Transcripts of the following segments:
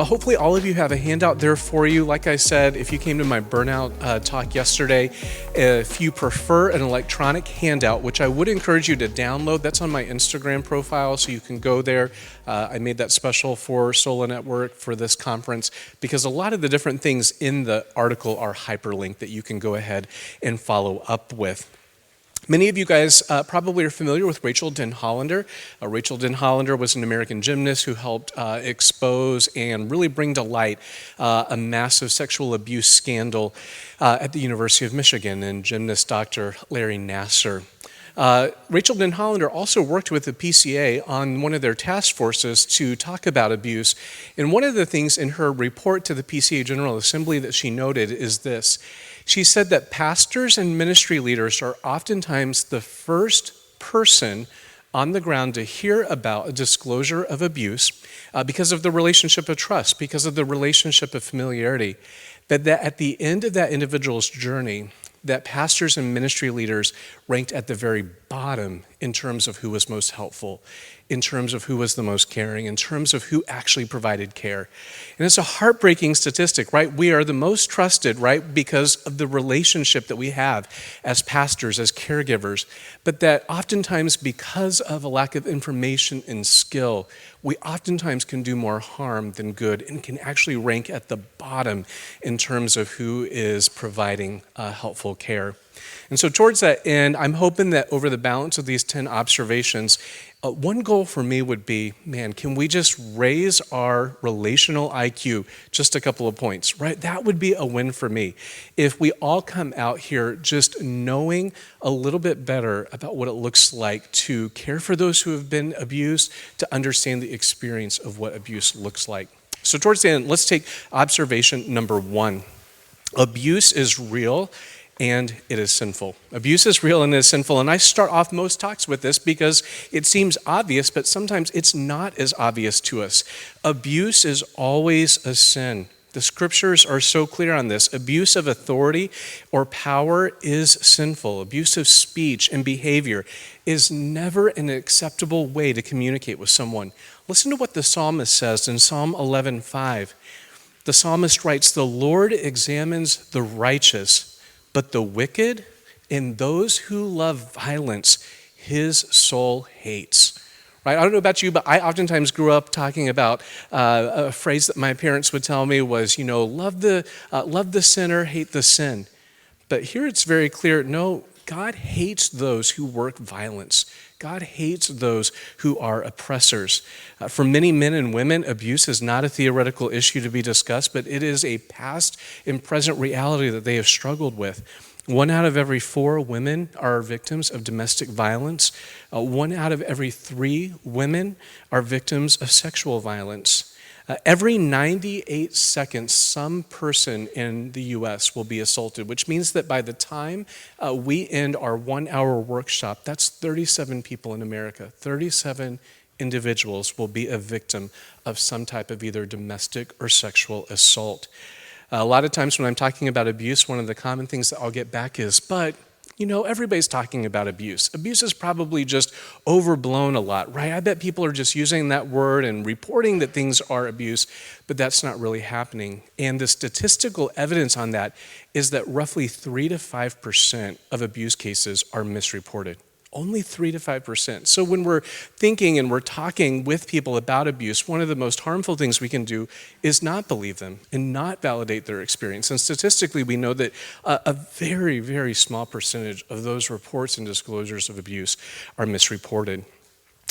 Hopefully all of you have a handout there for you. Like I said, if you came to my burnout talk yesterday, if you prefer an electronic handout, which I would encourage you to download, that's on my Instagram profile, so you can go there. I made that special for Sola Network for this conference because a lot of the different things in the article are hyperlinked that you can go ahead and follow up with. Many of you guys probably are familiar with Rachel Den Hollander. Rachel Den Hollander was an American gymnast who helped expose and really bring to light a massive sexual abuse scandal at the University of Michigan, and gymnast Dr. Larry Nassar. Rachel Den Hollander also worked with the PCA on one of their task forces to talk about abuse. And one of the things in her report to the PCA General Assembly that she noted is this. She said that pastors and ministry leaders are oftentimes the first person on the ground to hear about a disclosure of abuse because of the relationship of trust, because of the relationship of familiarity. But that at the end of that individual's journey, that pastors and ministry leaders ranked at the very bottom in terms of who was most helpful, in terms of who was the most caring, in terms of who actually provided care. And it's a heartbreaking statistic, right? We are the most trusted, right, because of the relationship that we have as pastors, as caregivers, but that oftentimes because of a lack of information and skill, we oftentimes can do more harm than good and can actually rank at the bottom in terms of who is providing helpful care. And so towards that end, I'm hoping that over the balance of these 10 observations, one goal for me would be, man, can we just raise our relational IQ just a couple of points, right? That would be a win for me. If we all come out here just knowing a little bit better about what it looks like to care for those who have been abused, to understand the experience of what abuse looks like. So towards the end, let's take observation number 1. Abuse is real and it is sinful. Abuse is real and it is sinful. And I start off most talks with this because it seems obvious, but sometimes it's not as obvious to us. Abuse is always a sin. The scriptures are so clear on this. Abuse of authority or power is sinful. Abuse of speech and behavior is never an acceptable way to communicate with someone. Listen to what the psalmist says in Psalm 11:5. The psalmist writes, "The Lord examines the righteous, but the wicked and those who love violence, his soul hates." Right? I don't know about you, but I oftentimes grew up talking about a phrase that my parents would tell me was, love the sinner, hate the sin. But here it's very clear, no, God hates those who work violence. God hates those who are oppressors. For many men and women, abuse is not a theoretical issue to be discussed, but it is a past and present reality that they have struggled with. 1 out of every 4 women are victims of domestic violence. 1 out of every 3 women are victims of sexual violence. Every 98 seconds, some person in the U.S. will be assaulted, which means that by the time we end our 1-hour workshop, that's 37 people in America. 37 individuals will be a victim of some type of either domestic or sexual assault. A lot of times when I'm talking about abuse, one of the common things that I'll get back is, but everybody's talking about abuse. Abuse is probably just overblown a lot, right? I bet people are just using that word and reporting that things are abuse, but that's not really happening. And the statistical evidence on that is that roughly 3 to 5% of abuse cases are misreported. Only 3 to 5%. So when we're thinking and we're talking with people about abuse, one of the most harmful things we can do is not believe them and not validate their experience. And statistically, we know that a very, very small percentage of those reports and disclosures of abuse are misreported.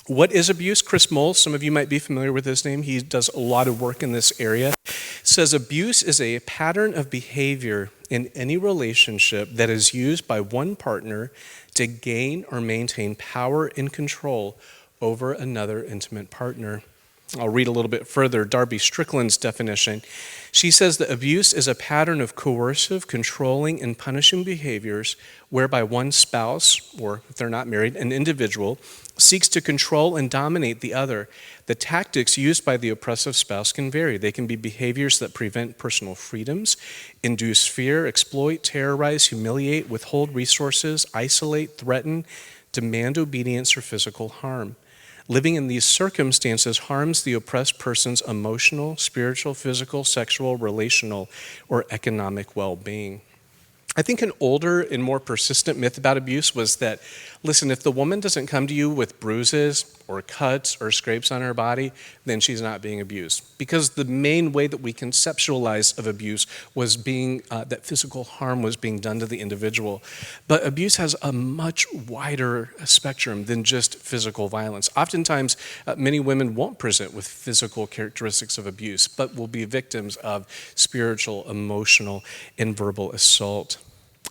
What is abuse? Chris Moll, some of you might be familiar with his name. He does a lot of work in this area. Says abuse is a pattern of behavior in any relationship that is used by one partner to gain or maintain power and control over another intimate partner. I'll read a little bit further Darby Strickland's definition. She says that abuse is a pattern of coercive, controlling, and punishing behaviors whereby one spouse, or if they're not married, an individual, seeks to control and dominate the other. The tactics used by the oppressive spouse can vary. They can be behaviors that prevent personal freedoms, induce fear, exploit, terrorize, humiliate, withhold resources, isolate, threaten, demand obedience, or physical harm. Living in these circumstances harms the oppressed person's emotional, spiritual, physical, sexual, relational, or economic well-being. I think an older and more persistent myth about abuse was that, listen, if the woman doesn't come to you with bruises or cuts or scrapes on her body, then she's not being abused. Because the main way that we conceptualized of abuse was that physical harm was being done to the individual. But abuse has a much wider spectrum than just physical violence. Oftentimes, many women won't present with physical characteristics of abuse, but will be victims of spiritual, emotional, and verbal assault.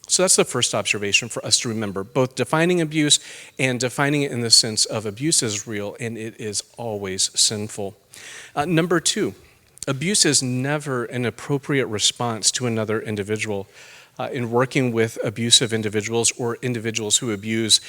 So that's the first observation for us to remember, both defining abuse and defining it in the sense of abuse is real and it is always sinful. Number two, abuse is never an appropriate response to another individual. In working with abusive individuals or individuals who abuse,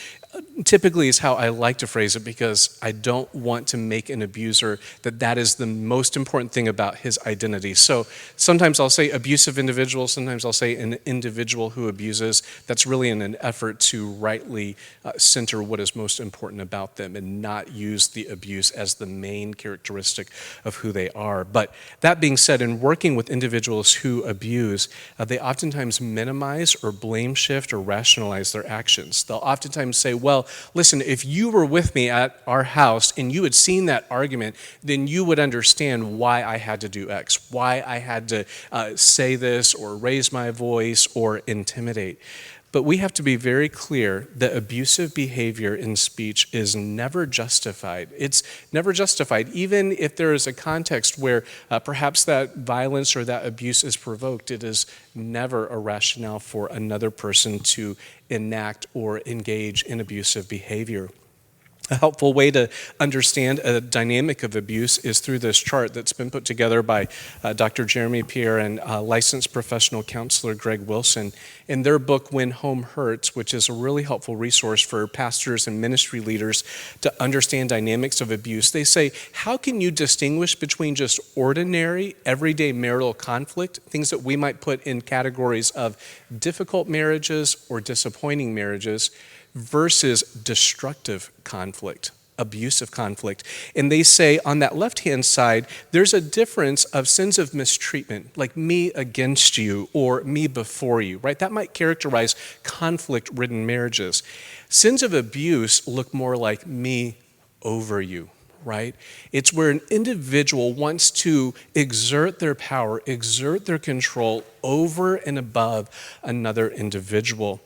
typically is how I like to phrase it, because I don't want to make an abuser that is the most important thing about his identity. So sometimes I'll say abusive individual, sometimes I'll say an individual who abuses. That's really in an effort to rightly center what is most important about them and not use the abuse as the main characteristic of who they are. But that being said, in working with individuals who abuse, they oftentimes minimize or blame shift or rationalize their actions. They'll oftentimes say, well, listen, if you were with me at our house and you had seen that argument, then you would understand why I had to do X, why I had to say this or raise my voice or intimidate. But we have to be very clear that abusive behavior in speech is never justified. It's never justified, even if there is a context where perhaps that violence or that abuse is provoked. It is never a rationale for another person to enact or engage in abusive behavior. A helpful way to understand a dynamic of abuse is through this chart that's been put together by Dr. Jeremy Pierre and licensed professional counselor Greg Wilson in their book, When Home Hurts, which is a really helpful resource for pastors and ministry leaders to understand dynamics of abuse. They say, how can you distinguish between just ordinary, everyday marital conflict, things that we might put in categories of difficult marriages or disappointing marriages, versus destructive conflict, abusive conflict. And they say on that left-hand side, there's a difference of sins of mistreatment, like me against you or me before you, right? That might characterize conflict-ridden marriages. Sins of abuse look more like me over you, right? It's where an individual wants to exert their power, exert their control over and above another individual.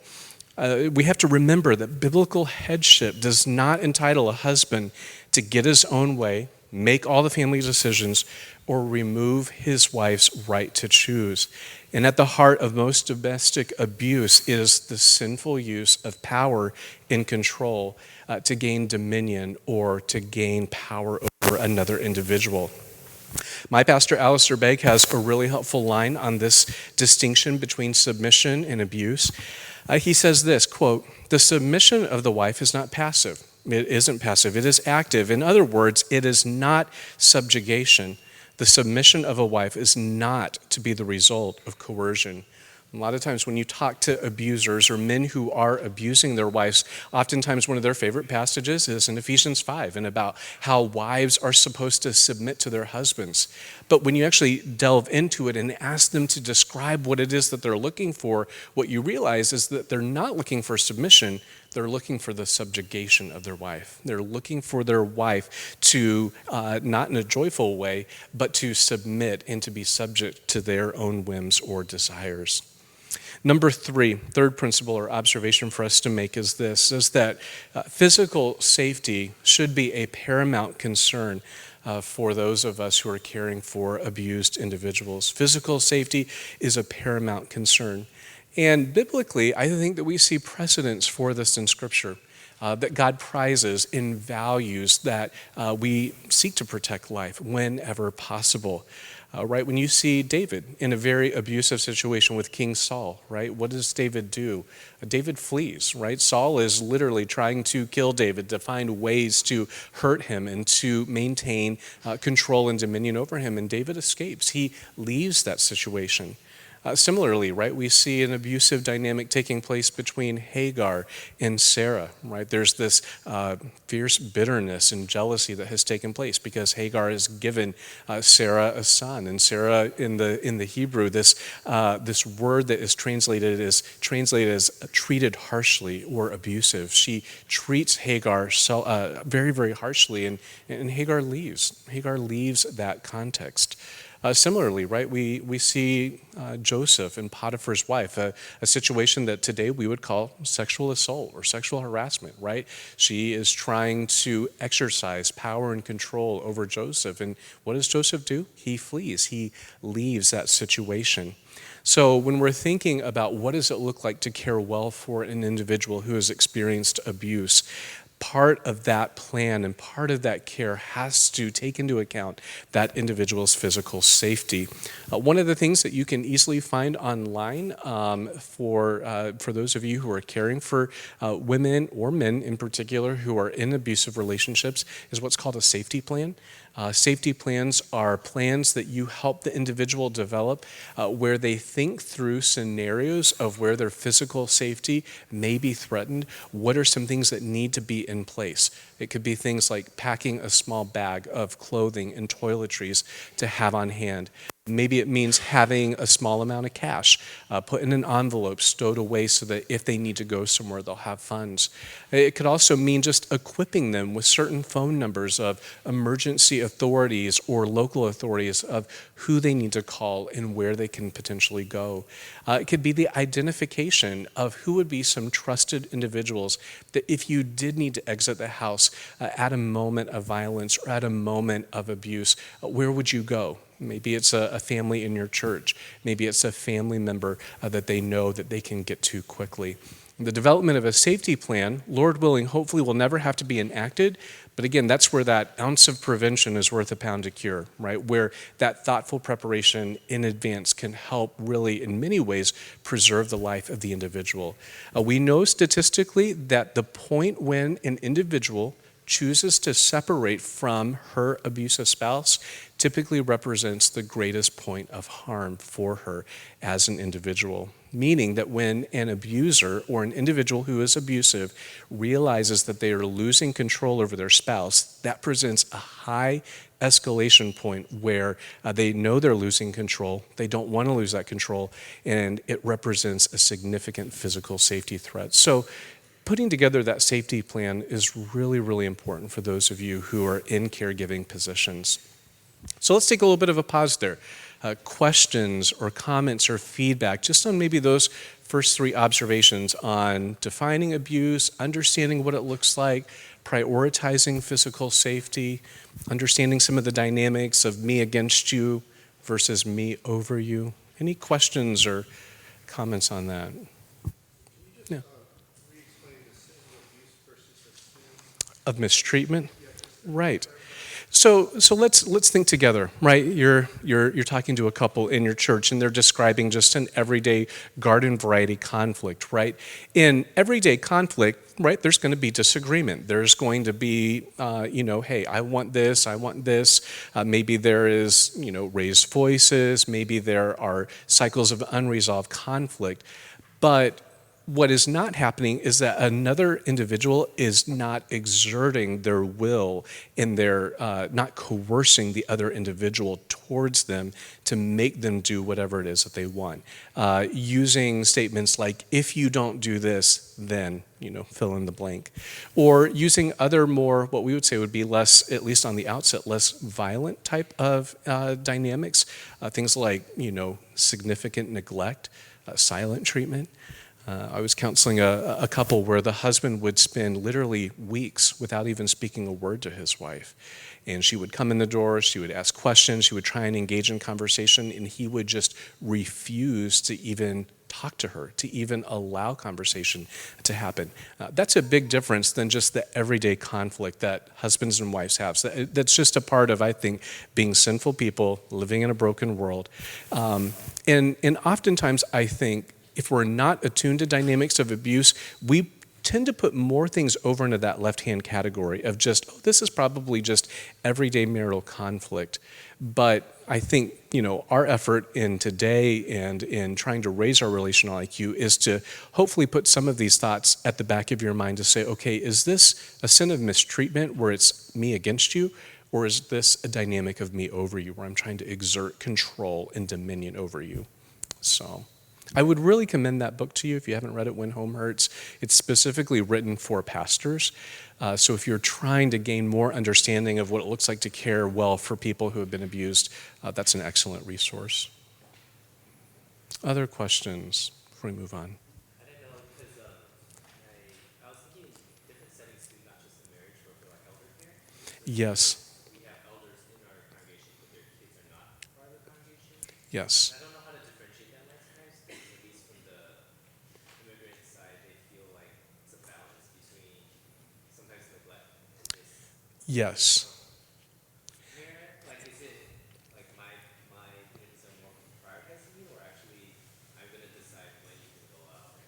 We have to remember that biblical headship does not entitle a husband to get his own way, make all the family decisions, or remove his wife's right to choose. And at the heart of most domestic abuse is the sinful use of power and control to gain dominion or to gain power over another individual. My pastor, Alistair Begg, has a really helpful line on this distinction between submission and abuse. He says this, quote, "The submission of the wife is not passive. It isn't passive, it is active. In other words, it is not subjugation. The submission of a wife is not to be the result of coercion." A lot of times when you talk to abusers or men who are abusing their wives, oftentimes one of their favorite passages is in Ephesians 5 and about how wives are supposed to submit to their husbands. But when you actually delve into it and ask them to describe what it is that they're looking for, what you realize is that they're not looking for submission, they're looking for the subjugation of their wife. They're looking for their wife to, not in a joyful way, but to submit and to be subject to their own whims or desires. Number three, third principle or observation for us to make is this, is that physical safety should be a paramount concern for those of us who are caring for abused individuals. Physical safety is a paramount concern. And biblically, I think that we see precedents for this in Scripture, that God prizes and values that we seek to protect life whenever possible. Right, when you see David in a very abusive situation with King Saul, right, what does David do? David flees, right? Saul is literally trying to kill David, to find ways to hurt him and to maintain control and dominion over him, and David escapes. He leaves that situation. Similarly, right, we see an abusive dynamic taking place between Hagar and Sarah, right? There's this fierce bitterness and jealousy that has taken place because Hagar has given Sarah a son, and Sarah in the Hebrew, this word that is translated as treated harshly or abusive. She treats Hagar very, very harshly, and Hagar leaves. Hagar leaves that context. Similarly, right, we see Joseph and Potiphar's wife, a situation that today we would call sexual assault or sexual harassment, right? She is trying to exercise power and control over Joseph. And what does Joseph do? He flees. He leaves that situation. So when we're thinking about what does it look like to care well for an individual who has experienced abuse, part of that plan and part of that care has to take into account that individual's physical safety. One of the things that you can easily find online for those of you who are caring for women or men in particular who are in abusive relationships is what's called a safety plan. Safety plans are plans that you help the individual develop where they think through scenarios of where their physical safety may be threatened. What are some things that need to be in place? It could be things like packing a small bag of clothing and toiletries to have on hand. Maybe it means having a small amount of cash put in an envelope, stowed away so that if they need to go somewhere, they'll have funds. It could also mean just equipping them with certain phone numbers of emergency authorities or local authorities of who they need to call and where they can potentially go. It could be the identification of who would be some trusted individuals that if you did need to exit the house at a moment of violence or at a moment of abuse, where would you go? Maybe it's a family in your church. Maybe it's a family member that they know that they can get to quickly. The development of a safety plan, Lord willing, hopefully will never have to be enacted. But again, that's where that ounce of prevention is worth a pound of cure, right? Where that thoughtful preparation in advance can help really, in many ways, preserve the life of the individual. We know statistically that the point when an individual chooses to separate from her abusive spouse typically represents the greatest point of harm for her as an individual. Meaning that when an abuser or an individual who is abusive realizes that they are losing control over their spouse, that presents a high escalation point where they know they're losing control, they don't want to lose that control, and it represents a significant physical safety threat. So putting together that safety plan is really, really important for those of you who are in caregiving positions. So let's take a little bit of a pause there. Questions or comments or feedback just on maybe those first three observations on defining abuse, understanding what it looks like, prioritizing physical safety, understanding some of the dynamics of me against you versus me over you. Any questions or comments on that? Yeah. Of mistreatment? Right. So let's think together, right? You're talking to a couple in your church, and they're describing just an everyday garden variety conflict, right? In everyday conflict, right, there's going to be disagreement. There's going to be, hey, I want this, I want this. Maybe there is, raised voices. Maybe there are cycles of unresolved conflict. But what is not happening is that another individual is not exerting their will and they're not coercing the other individual towards them to make them do whatever it is that they want. Using statements like, if you don't do this, then, fill in the blank. Or using other more, what we would say would be less, at least on the outset, less violent type of dynamics. Things like, significant neglect, silent treatment. I was counseling a couple where the husband would spend literally weeks without even speaking a word to his wife. And she would come in the door, she would ask questions, she would try and engage in conversation, and he would just refuse to even talk to her, to even allow conversation to happen. That's a big difference than just the everyday conflict that husbands and wives have. So that's just a part of, I think, being sinful people living in a broken world. And oftentimes, I think, if we're not attuned to dynamics of abuse, we tend to put more things over into that left-hand category of just, oh, this is probably just everyday marital conflict. But I think, our effort in today and in trying to raise our relational IQ is to hopefully put some of these thoughts at the back of your mind to say, okay, is this a sin of mistreatment where it's me against you? Or is this a dynamic of me over you where I'm trying to exert control and dominion over you? So I would really commend that book to you if you haven't read it, When Home Hurts. It's specifically written for pastors. So if you're trying to gain more understanding of what it looks like to care well for people who have been abused, that's an excellent resource. Other questions before we move on? I didn't know because I was thinking different settings too, not just in marriage, but for like elder care. Yes. We have elders in our congregation, but their kids are not part of the congregation. Yes. I don't know how to differentiate that last time, because at least from the immigrant side, they feel like it's a balance between sometimes neglect and this Yes. care. Like, is it like my kids are more prioritizing you, or actually I'm going to decide when you can go out?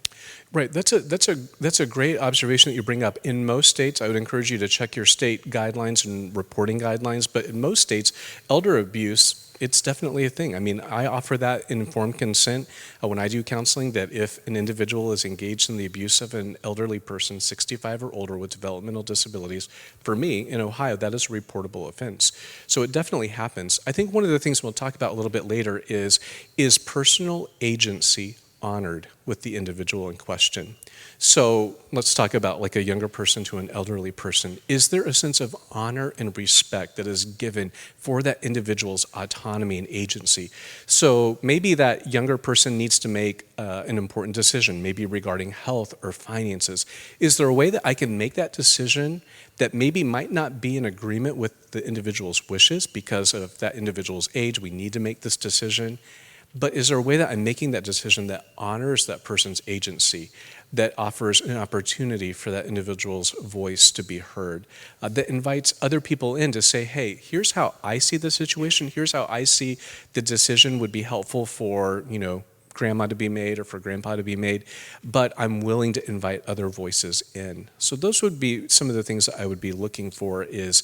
Right. That's a great observation that you bring up. In most states, I would encourage you to check your state guidelines and reporting guidelines. But in most states, elder abuse, it's definitely a thing. I mean, I offer that in informed consent when I do counseling, that if an individual is engaged in the abuse of an elderly person, 65 or older with developmental disabilities, for me, in Ohio, that is a reportable offense. So it definitely happens. I think one of the things we'll talk about a little bit later is personal agency honored with the individual in question? So let's talk about like a younger person to an elderly person. Is there a sense of honor and respect that is given for that individual's autonomy and agency? So maybe that younger person needs to make an important decision, maybe regarding health or finances. Is there a way that I can make that decision that maybe might not be in agreement with the individual's wishes because of that individual's age? We need to make this decision. But is there a way that I'm making that decision that honors that person's agency, that offers an opportunity for that individual's voice to be heard, that invites other people in to say, hey, here's how I see the situation, here's how I see the decision would be helpful for, grandma to be made or for grandpa to be made, but I'm willing to invite other voices in. So those would be some of the things that I would be looking for is,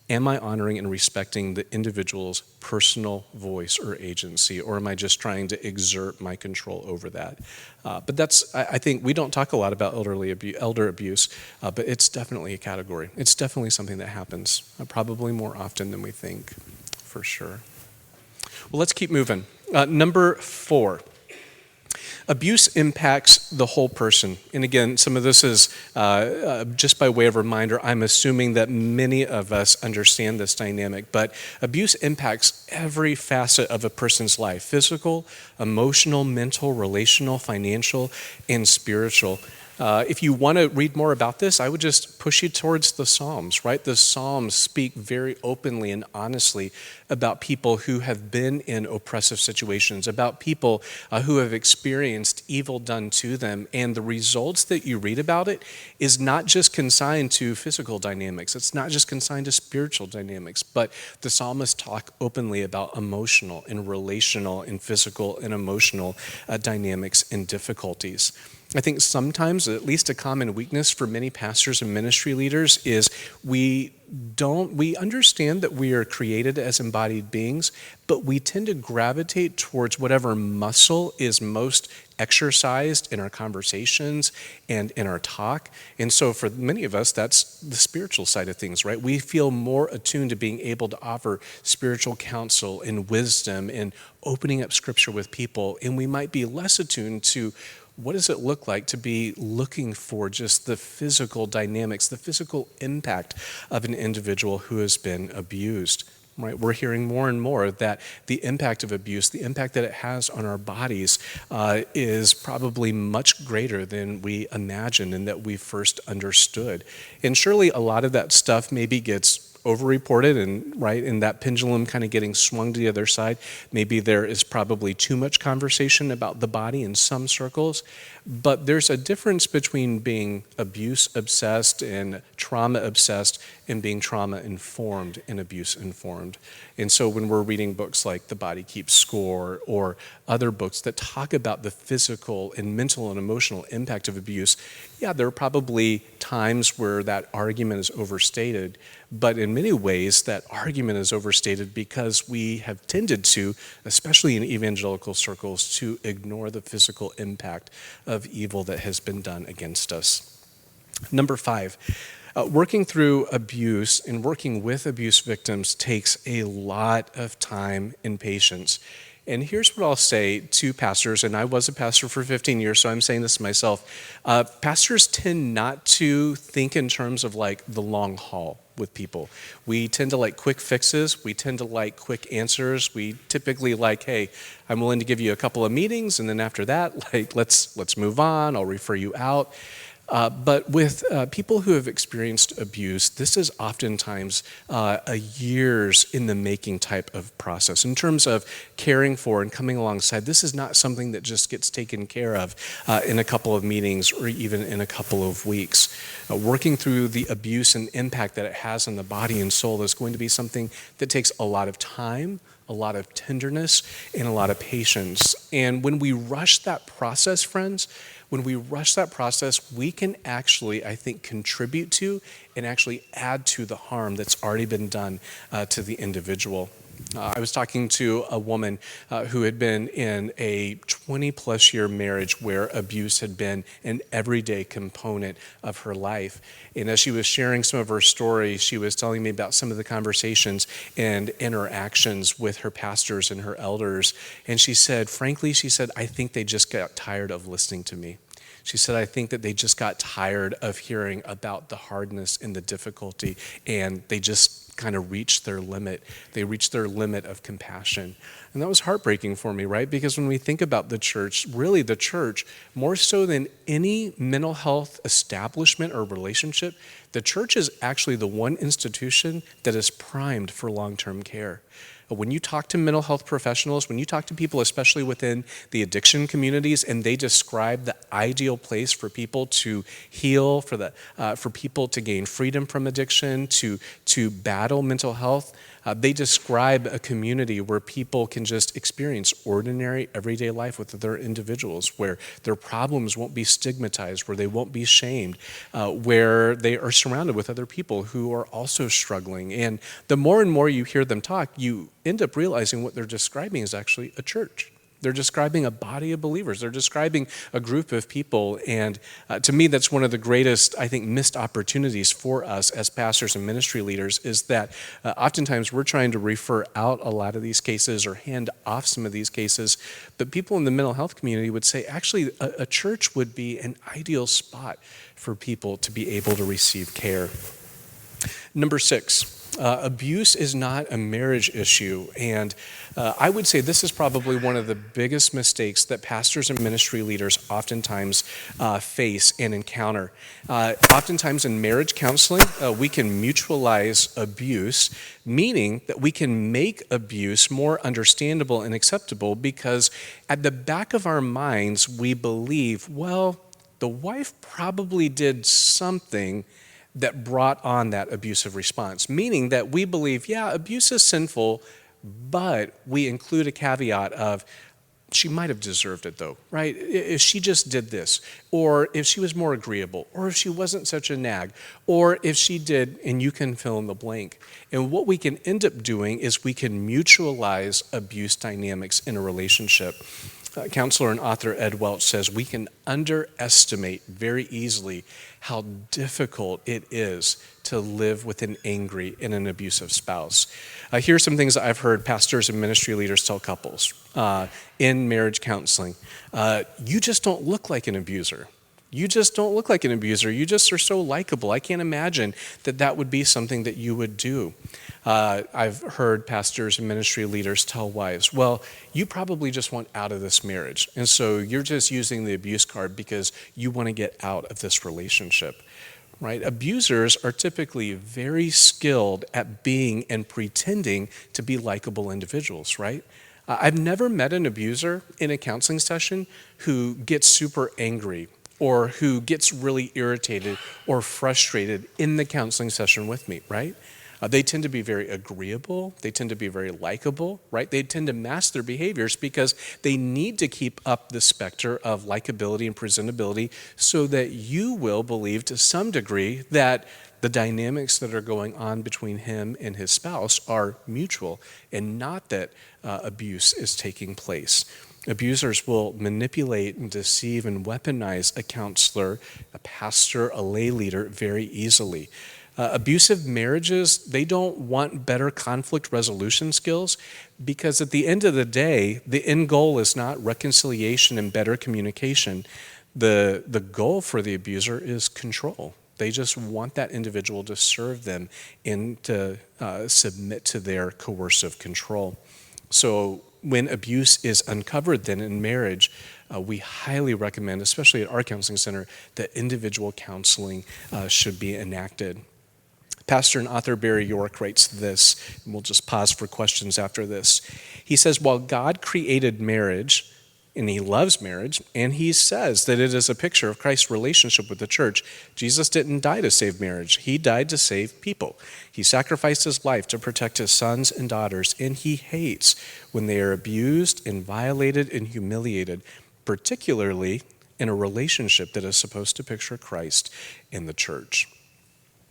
am I honoring and respecting the individual's personal voice or agency, or am I just trying to exert my control over that? But I think we don't talk a lot about elder abuse, but it's definitely a category. It's definitely something that happens, probably more often than we think, for sure. Well, let's keep moving. Number 4. Abuse impacts the whole person. And again, some of this is just by way of reminder. I'm assuming that many of us understand this dynamic, but abuse impacts every facet of a person's life: physical, emotional, mental, relational, financial, and spiritual. If you want to read more about this, I would just push you towards the Psalms, right? The Psalms speak very openly and honestly about people who have been in oppressive situations, about people who have experienced evil done to them. And the results that you read about it is not just consigned to physical dynamics. It's not just consigned to spiritual dynamics, but the psalmists talk openly about emotional and relational and physical and emotional dynamics and difficulties. I think sometimes, at least a common weakness for many pastors and ministry leaders, is we understand that we are created as embodied beings, but we tend to gravitate towards whatever muscle is most exercised in our conversations and in our talk. And so for many of us, that's the spiritual side of things, right? We feel more attuned to being able to offer spiritual counsel and wisdom and opening up scripture with people, and we might be less attuned to what does it look like to be looking for just the physical dynamics, the physical impact of an individual who has been abused, right? We're hearing more and more that the impact of abuse, the impact that it has on our bodies is probably much greater than we imagined and that we first understood. And surely a lot of that stuff maybe gets overreported and that pendulum kind of getting swung to the other side. Maybe there is probably too much conversation about the body in some circles, but there's a difference between being abuse obsessed and trauma obsessed and being trauma informed and abuse informed. And so when we're reading books like The Body Keeps Score or other books that talk about the physical and mental and emotional impact of abuse, yeah, there are probably times where that argument is overstated, but in many ways that argument is overstated because we have tended to, especially in evangelical circles, to ignore the physical impact of evil that has been done against us. Number 5, working through abuse and working with abuse victims takes a lot of time and patience. And here's what I'll say to pastors, and I was a pastor for 15 years, so I'm saying this myself. Pastors tend not to think in terms of like the long haul with people. We tend to like quick fixes. We tend to like quick answers. We typically like, hey, I'm willing to give you a couple of meetings, and then after that, like let's move on. I'll refer you out. But with people who have experienced abuse, this is oftentimes a years in the making type of process. In terms of caring for and coming alongside, this is not something that just gets taken care of in a couple of meetings or even in a couple of weeks. Working through the abuse and impact that it has on the body and soul is going to be something that takes a lot of time, a lot of tenderness, and a lot of patience. And when we rush that process, friends, when we rush that process, we can actually, I think, contribute to and actually add to the harm that's already been done to the individual. I was talking to a woman who had been in a 20-plus year marriage where abuse had been an everyday component of her life. And as she was sharing some of her story, she was telling me about some of the conversations and interactions with her pastors and her elders. And she said, frankly, I think they just got tired of listening to me. She said, I think that they just got tired of hearing about the hardness and the difficulty, and they just kind of reached their limit. They reached their limit of compassion. And that was heartbreaking for me, right? Because when we think about the church, really the church, more so than any mental health establishment or relationship, the church is actually the one institution that is primed for long-term care. When you talk to mental health professionals, when you talk to people, especially within the addiction communities, and they describe the ideal place for people to heal, for people to gain freedom from addiction, to battle mental health, they describe a community where people can just experience ordinary, everyday life with other individuals, where their problems won't be stigmatized, where they won't be shamed, where they are surrounded with other people who are also struggling. And the more and more you hear them talk, you end up realizing what they're describing is actually a church. They're describing a body of believers. They're describing a group of people. And to me, that's one of the greatest, I think, missed opportunities for us as pastors and ministry leaders is that oftentimes we're trying to refer out a lot of these cases or hand off some of these cases. But people in the mental health community would say, actually, a church would be an ideal spot for people to be able to receive care. Number 6. Abuse is not a marriage issue, and I would say this is probably one of the biggest mistakes that pastors and ministry leaders oftentimes face and encounter. Oftentimes in marriage counseling, we can mutualize abuse, meaning that we can make abuse more understandable and acceptable because at the back of our minds, we believe, well, the wife probably did something that brought on that abusive response, meaning that we believe, yeah, abuse is sinful, but we include a caveat of, she might have deserved it though, right? If she just did this, or if she was more agreeable, or if she wasn't such a nag, or if she did, and you can fill in the blank. And what we can end up doing is we can mutualize abuse dynamics in a relationship. Counselor and author Ed Welch says we can underestimate very easily how difficult it is to live with an angry and an abusive spouse. Here's some things that I've heard pastors and ministry leaders tell couples in marriage counseling. You just don't look like an abuser. You just don't look like an abuser. You just are so likable. I can't imagine that would be something that you would do. I've heard pastors and ministry leaders tell wives, well, you probably just want out of this marriage. And so you're just using the abuse card because you want to get out of this relationship, right? Abusers are typically very skilled at being and pretending to be likable individuals, right? I've never met an abuser in a counseling session who gets super angry or who gets really irritated or frustrated in the counseling session with me, right? They tend to be very agreeable. They tend to be very likable, right? They tend to mask their behaviors because they need to keep up the specter of likability and presentability so that you will believe to some degree that the dynamics that are going on between him and his spouse are mutual and not that abuse is taking place. Abusers will manipulate and deceive and weaponize a counselor, a pastor, a lay leader very easily. Abusive marriages, they don't want better conflict resolution skills because at the end of the day, the end goal is not reconciliation and better communication. The goal for the abuser is control. They just want that individual to serve them and to submit to their coercive control. So when abuse is uncovered then in marriage, we highly recommend, especially at our counseling center, that individual counseling should be enacted. Pastor and author Barry York writes this, and we'll just pause for questions after this. He says, while God created marriage, and he loves marriage, and he says that it is a picture of Christ's relationship with the church, Jesus didn't die to save marriage. He died to save people. He sacrificed his life to protect his sons and daughters, and he hates when they are abused and violated and humiliated, particularly in a relationship that is supposed to picture Christ in the church.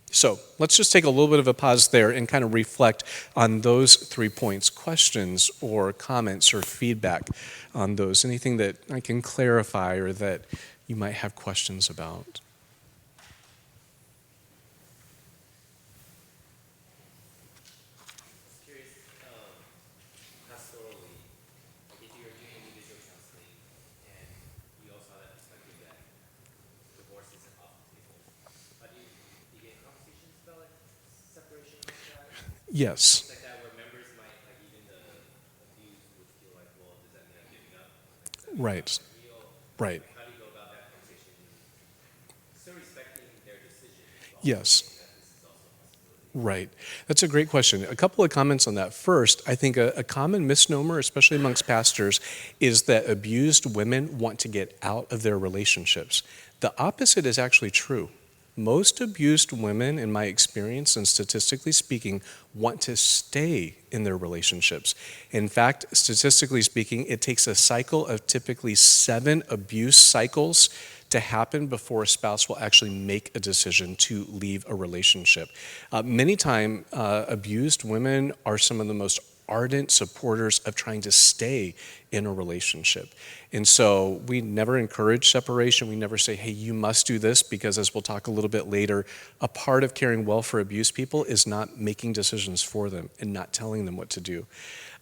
So let's just take a little bit of a pause there and kind of reflect on those 3 points. Questions or comments or feedback on those? Anything that I can clarify or that you might have questions about? I was curious, pastorally, like if you're doing individual counseling and you also have that perspective that divorce isn't off the table, how do you get conversations about like separation like that? Yes. Things like that where members might, like even the abused would feel like, well, does that mean I'm giving up? Like, does that mean Right. I'm not real? Right. Like, how do you go about that conversation? Still respecting their decision, but also Yes. saying that this is also a possibility. Right. That's a great question. A couple of comments on that. First, I think a common misnomer, especially amongst pastors, is that abused women want to get out of their relationships. The opposite is actually true. Most abused women, in my experience and statistically speaking, want to stay in their relationships. In fact, statistically speaking, it takes a cycle of typically 7 abuse cycles to happen before a spouse will actually make a decision to leave a relationship. Many times, abused women are some of the most ardent supporters of trying to stay in a relationship. And so we never encourage separation. We never say, hey, you must do this, because as we'll talk a little bit later, a part of caring well for abused people is not making decisions for them and not telling them what to do.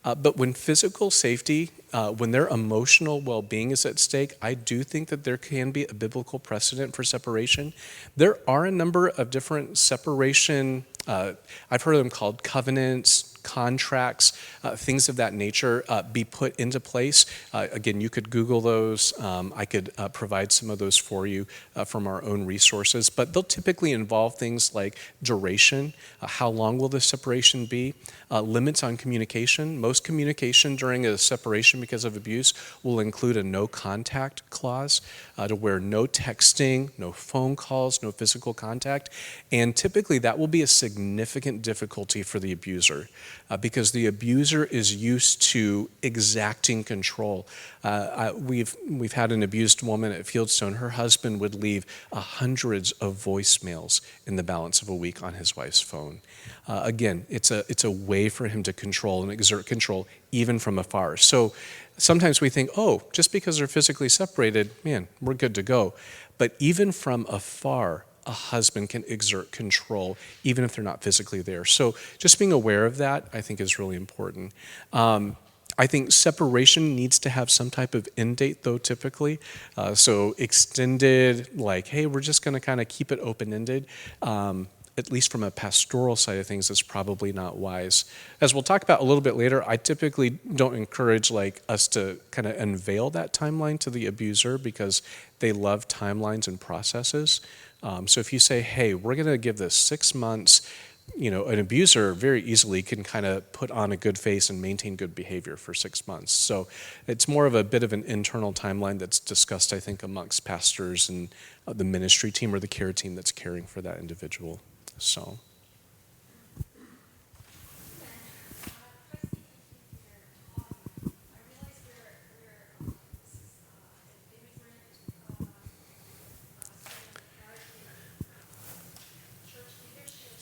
But when physical safety, when their emotional well-being is at stake, I do think that there can be a biblical precedent for separation. There are a number of different separation, I've heard of them called covenants, contracts, things of that nature be put into place. Again, you could Google those. I could provide some of those for you from our own resources, but they'll typically involve things like duration, how long will the separation be, limits on communication. Most communication during a separation because of abuse will include a no contact clause to where no texting, no phone calls, no physical contact, and typically that will be a significant difficulty for the abuser. Because the abuser is used to exacting control. We've had an abused woman at Fieldstone. Her husband would leave hundreds of voicemails in the balance of a week on his wife's phone. Again, it's a way for him to control and exert control even from afar. So sometimes we think, oh, just because they're physically separated, man, we're good to go. But even from afar, a husband can exert control even if they're not physically there. So just being aware of that, I think, is really important. I think separation needs to have some type of end date, though, typically. So extended, like, hey, we're just going to kind of keep it open-ended. At least from a pastoral side of things, is probably not wise. As we'll talk about a little bit later, I typically don't encourage us to kind of unveil that timeline to the abuser because they love timelines and processes. So if you say, hey, we're going to give this 6 months, an abuser very easily can kind of put on a good face and maintain good behavior for 6 months. So it's more of a bit of an internal timeline that's discussed, I think, amongst pastors and the ministry team or the care team that's caring for that individual. So.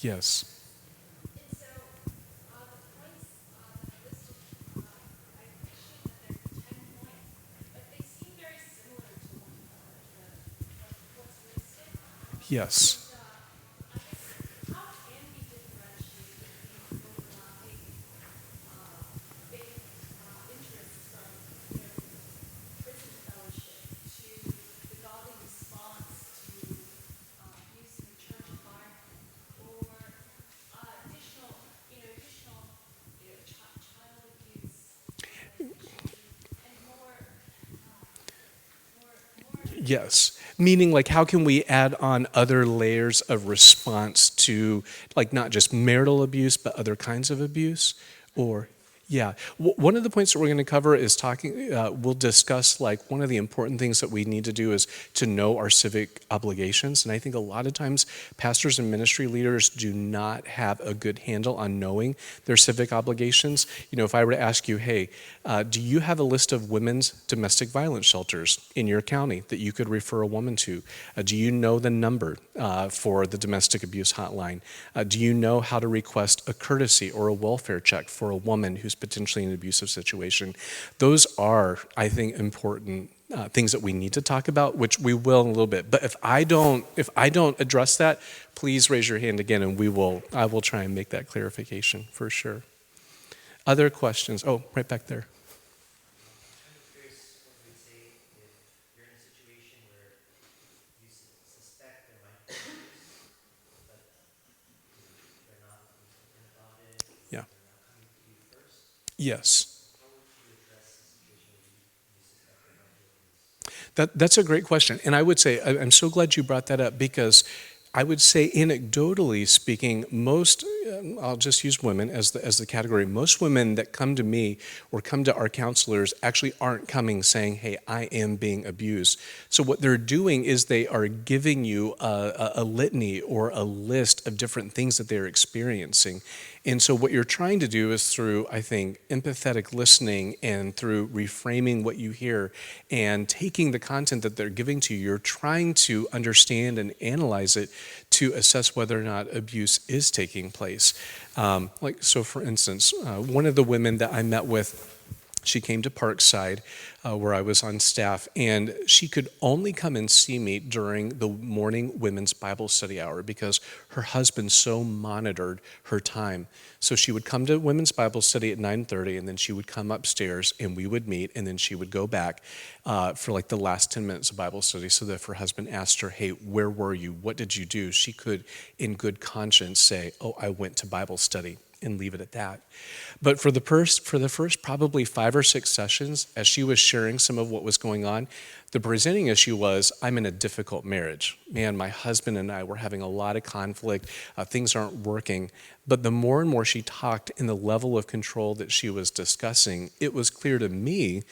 Yes. Yes. Yes. Meaning, like, how can we add on other layers of response to, like, not just marital abuse, but other kinds of abuse? Or, yeah. One of the points that we're going to cover is we'll discuss, like, one of the important things that we need to do is to know our civic obligations. And I think a lot of times pastors and ministry leaders do not have a good handle on knowing their civic obligations. If I were to ask you, hey, do you have a list of women's domestic violence shelters in your county that you could refer a woman to? Do you know the number for the domestic abuse hotline? Do you know how to request a courtesy or a welfare check for a woman who's potentially in an abusive situation? Those are, I think, important things that we need to talk about, which we will in a little bit. But if I don't address that, please raise your hand again, and I will try and make that clarification for sure. Other questions? Oh, right back there. Yeah. Yes. That's a great question. And I would say, I'm so glad you brought that up, because I would say, anecdotally speaking, most, I'll just use women as the category, most women that come to me or come to our counselors actually aren't coming saying, hey, I am being abused. So what they're doing is they are giving you a litany or a list of different things that they're experiencing. And so what you're trying to do is, through, I think, empathetic listening and through reframing what you hear and taking the content that they're giving to you, you're trying to understand and analyze it to assess whether or not abuse is taking place. So for instance, one of the women that I met with, she came to Parkside, where I was on staff, and she could only come and see me during the morning women's Bible study hour because her husband so monitored her time. So she would come to women's Bible study at 9:30, and then she would come upstairs and we would meet, and then she would go back for like the last 10 minutes of Bible study, so that if her husband asked her, hey, where were you? What did you do? She could, in good conscience, say, oh, I went to Bible study, and leave it at that. But for the first probably 5 or 6 sessions, as she was sharing some of what was going on, the presenting issue was, I'm in a difficult marriage. Man, my husband and I were having a lot of conflict. Things aren't working. But the more and more she talked, and the level of control that she was discussing, it was clear to me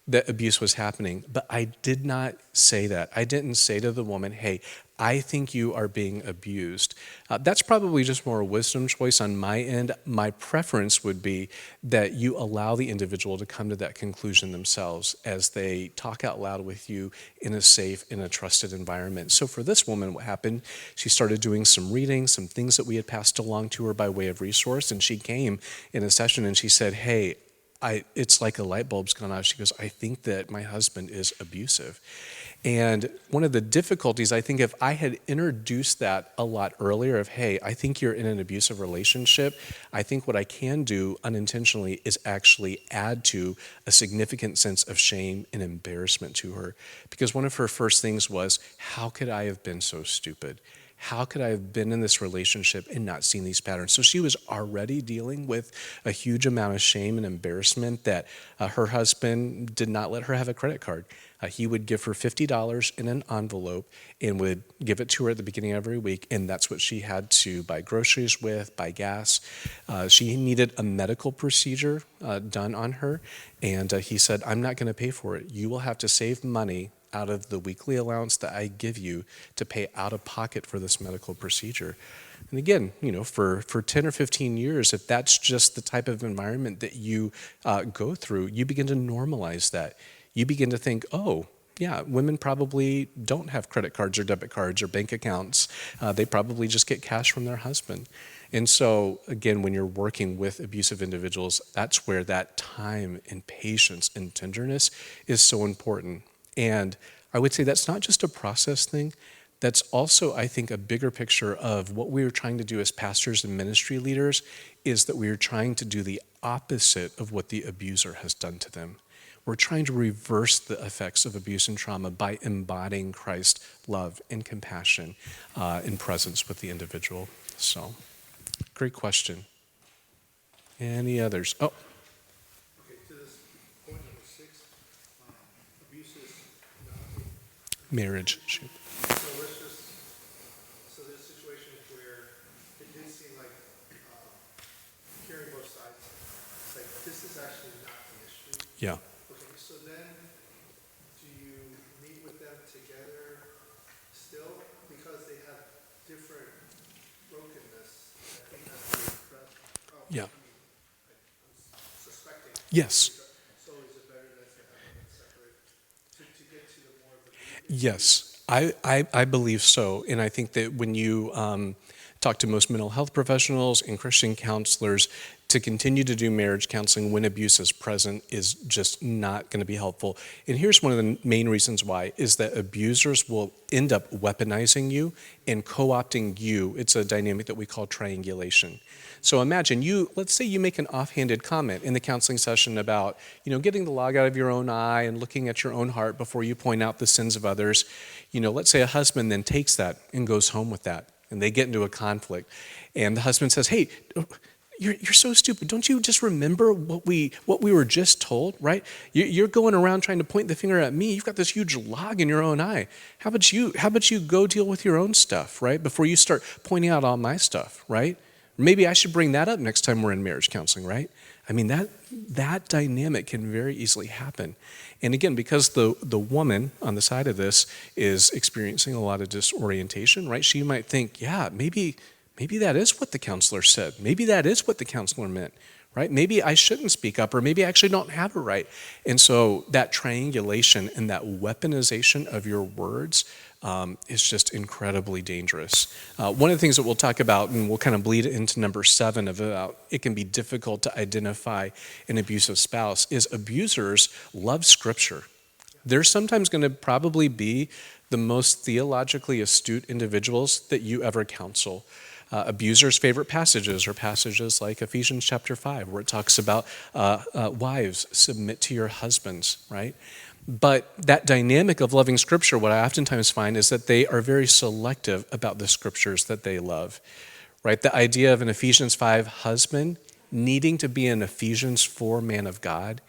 that abuse was happening. But I did not say that. I didn't say to the woman, hey, I think you are being abused. That's probably just more a wisdom choice on my end. My preference would be that you allow the individual to come to that conclusion themselves as they talk out loud with you in a safe, in a trusted environment. So for this woman, what happened, she started doing some reading, some things that we had passed along to her by way of resource, and she came in a session and she said, hey, it's like a light bulb's gone off. She goes, I think that my husband is abusive. And one of the difficulties, I think, if I had introduced that a lot earlier of, hey, I think you're in an abusive relationship, I think what I can do unintentionally is actually add to a significant sense of shame and embarrassment to her. Because one of her first things was, how could I have been so stupid? How could I have been in this relationship and not seen these patterns? So she was already dealing with a huge amount of shame and embarrassment that her husband did not let her have a credit card. He would give her $50 in an envelope and would give it to her at the beginning of every week, and that's what she had to buy groceries with, buy gas. She needed a medical procedure done on her, and he said, I'm not going to pay for it. You will have to save money out of the weekly allowance that I give you to pay out of pocket for this medical procedure. And again, for 10 or 15 years, if that's just the type of environment that you go through, you begin to normalize that. You begin to think, oh, yeah, women probably don't have credit cards or debit cards or bank accounts. They probably just get cash from their husband. And so, again, when you're working with abusive individuals, that's where that time and patience and tenderness is so important. And I would say that's not just a process thing. That's also, I think, a bigger picture of what we are trying to do as pastors and ministry leaders is that we are trying to do the opposite of what the abuser has done to them. We're trying to reverse the effects of abuse and trauma by embodying Christ's love and compassion and presence with the individual. So, great question. Any others? Oh. Okay, to this point number 6, abuse is Marriage. so let's just, so there's situations where it did seem like hearing both sides, it's like this is actually not the issue. Yeah. Okay, so then do you meet with them together still? Because they have different brokenness. I think that's the Yeah. I'm suspecting. Yes. So is it better than to have them separate to get to the more of the Yes, I believe so. And I think that when you talk to most mental health professionals and Christian counselors, to continue to do marriage counseling when abuse is present is just not going to be helpful. And here's one of the main reasons why, is that abusers will end up weaponizing you and co-opting you. It's a dynamic that we call triangulation. So imagine let's say you make an offhanded comment in the counseling session about, getting the log out of your own eye and looking at your own heart before you point out the sins of others. Let's say a husband then takes that and goes home with that, and they get into a conflict. And the husband says, hey, you're so stupid. Don't you just remember what we were just told, right? You're going around trying to point the finger at me. You've got this huge log in your own eye. How about you go deal with your own stuff, right? Before you start pointing out all my stuff, right? Maybe I should bring that up next time we're in marriage counseling, right? I mean, that dynamic can very easily happen. And again, because the woman on the side of this is experiencing a lot of disorientation, right? She might think, yeah, maybe that is what the counselor said. Maybe that is what the counselor meant, right? Maybe I shouldn't speak up, or maybe I actually don't have it right. And so that triangulation and that weaponization of your words is just incredibly dangerous. One of the things that we'll talk about, and we'll kind of bleed into number 7 about it can be difficult to identify an abusive spouse, is abusers love Scripture. They're sometimes going to probably be the most theologically astute individuals that you ever counsel. Abusers' favorite passages are passages like Ephesians chapter 5, where it talks about wives, submit to your husbands, right? But that dynamic of loving Scripture, what I oftentimes find is that they are very selective about the Scriptures that they love, right? The idea of an Ephesians 5 husband needing to be an Ephesians 4 man of God,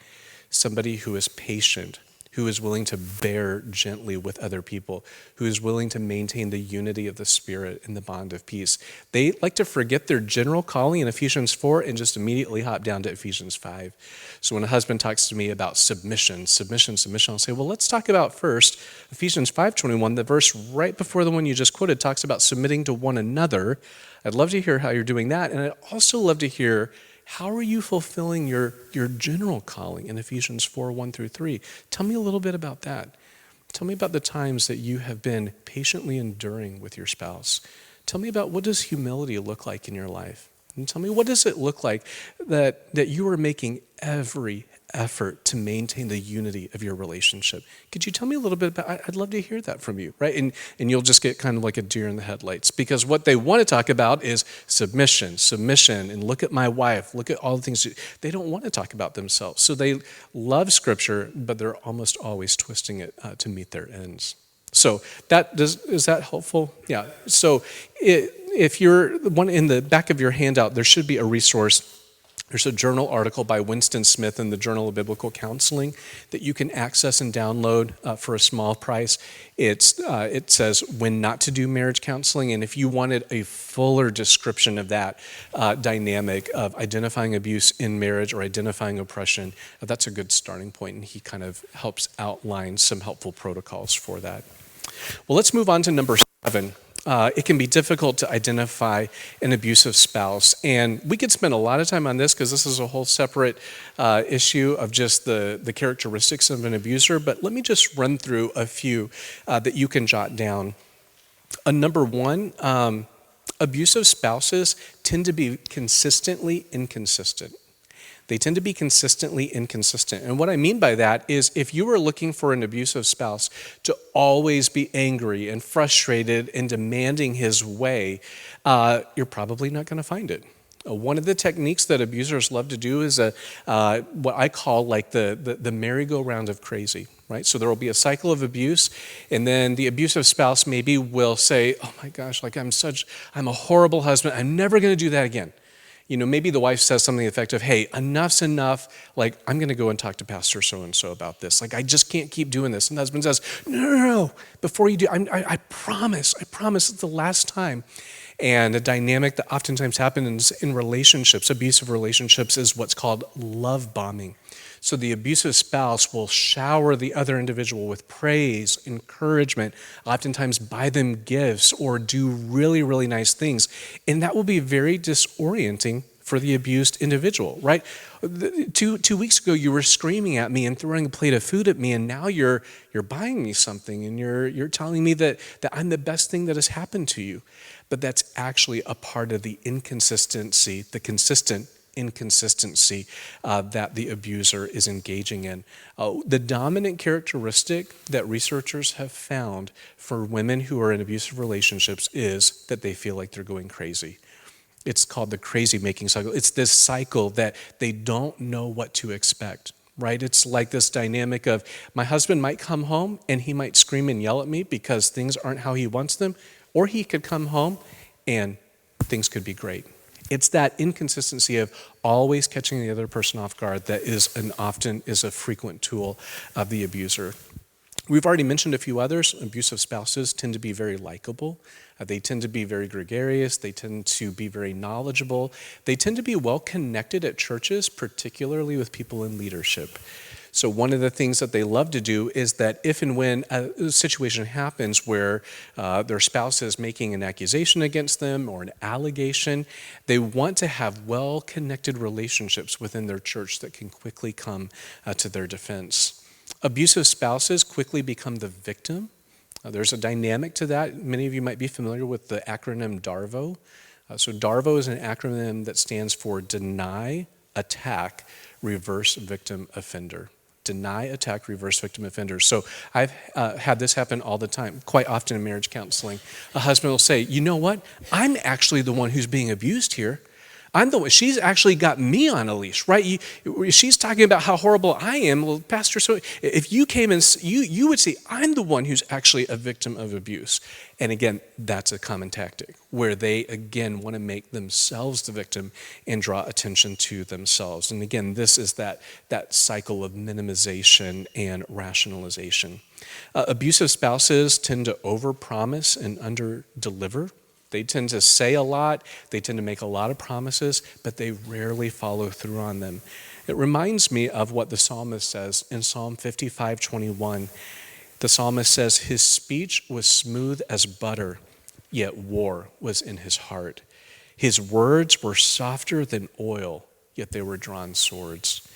somebody who is patient, who is willing to bear gently with other people, who is willing to maintain the unity of the Spirit in the bond of peace. They like to forget their general calling in Ephesians 4 and just immediately hop down to Ephesians 5. So when a husband talks to me about submission, I'll say, well, let's talk about first Ephesians 5:21, the verse right before the one you just quoted talks about submitting to one another. I'd love to hear how you're doing that, and I'd also love to hear how are you fulfilling your general calling in Ephesians 4:1-3? Tell me a little bit about that. Tell me about the times that you have been patiently enduring with your spouse. Tell me about what does humility look like in your life. And tell me, what does it look like that you are making every effort to maintain the unity of your relationship? Could you tell me a little bit about, I'd love to hear that from you, right? And you'll just get kind of like a deer in the headlights, because what they want to talk about is submission, and look at my wife, look at all the things. They don't want to talk about themselves. So they love Scripture, but they're almost always twisting it to meet their ends. So is that helpful? Yeah. So if you're one in the back of your handout, there should be a resource. There's a journal article by Winston Smith in the Journal of Biblical Counseling that you can access and download for a small price. It says when not to do marriage counseling, and if you wanted a fuller description of that dynamic of identifying abuse in marriage or identifying oppression, that's a good starting point, and he kind of helps outline some helpful protocols for that. Well, let's move on to number 7. It can be difficult to identify an abusive spouse. And we could spend a lot of time on this because this is a whole separate issue of just the characteristics of an abuser. But let me just run through a few that you can jot down. Number 1, abusive spouses tend to be consistently inconsistent. They tend to be consistently inconsistent. And what I mean by that is if you are looking for an abusive spouse to always be angry and frustrated and demanding his way, you're probably not going to find it. One of the techniques that abusers love to do is what I call like the merry-go-round of crazy, right? So there will be a cycle of abuse, and then the abusive spouse maybe will say, oh my gosh, like I'm a horrible husband. I'm never going to do that again. Maybe the wife says something effective, hey, enough's enough. Like, I'm going to go and talk to Pastor so-and-so about this. Like, I just can't keep doing this. And the husband says, no. Before you do, I promise it's the last time. And a dynamic that oftentimes happens in relationships, abusive relationships, is what's called love bombing. So the abusive spouse will shower the other individual with praise, encouragement, oftentimes buy them gifts or do really, really nice things. And that will be very disorienting for the abused individual, right? 2 weeks ago, you were screaming at me and throwing a plate of food at me, and now you're buying me something and you're telling me that I'm the best thing that has happened to you. But that's actually a part of the inconsistency, the consistent inconsistency that the abuser is engaging in. The dominant characteristic that researchers have found for women who are in abusive relationships is that they feel like they're going crazy. It's called the crazy-making cycle. It's this cycle that they don't know what to expect, right? It's like this dynamic of my husband might come home and he might scream and yell at me because things aren't how he wants them, or he could come home and things could be great. It's that inconsistency of always catching the other person off guard that often is a frequent tool of the abuser. We've already mentioned a few others. Abusive spouses tend to be very likable. They tend to be very gregarious. They tend to be very knowledgeable. They tend to be well connected at churches, particularly with people in leadership. So one of the things that they love to do is that if and when a situation happens where their spouse is making an accusation against them or an allegation, they want to have well-connected relationships within their church that can quickly come to their defense. Abusive spouses quickly become the victim. There's a dynamic to that. Many of you might be familiar with the acronym DARVO. So DARVO is an acronym that stands for Deny, Attack, Reverse Victim Offender. Deny, attack, reverse victim offenders. So I've had this happen all the time, quite often in marriage counseling. A husband will say, you know what? I'm actually the one who's being abused here. I'm the one. She's actually got me on a leash, right? She's talking about how horrible I am. Well, Pastor, so if you came and you would see I'm the one who's actually a victim of abuse. And again, that's a common tactic where they, again, want to make themselves the victim and draw attention to themselves. And again, this is that cycle of minimization and rationalization. Abusive spouses tend to overpromise and underdeliver. They tend to say a lot, they tend to make a lot of promises, but they rarely follow through on them. It reminds me of what the psalmist says in Psalm 55:21. The psalmist says, his speech was smooth as butter, yet war was in his heart. His words were softer than oil, yet they were drawn swords.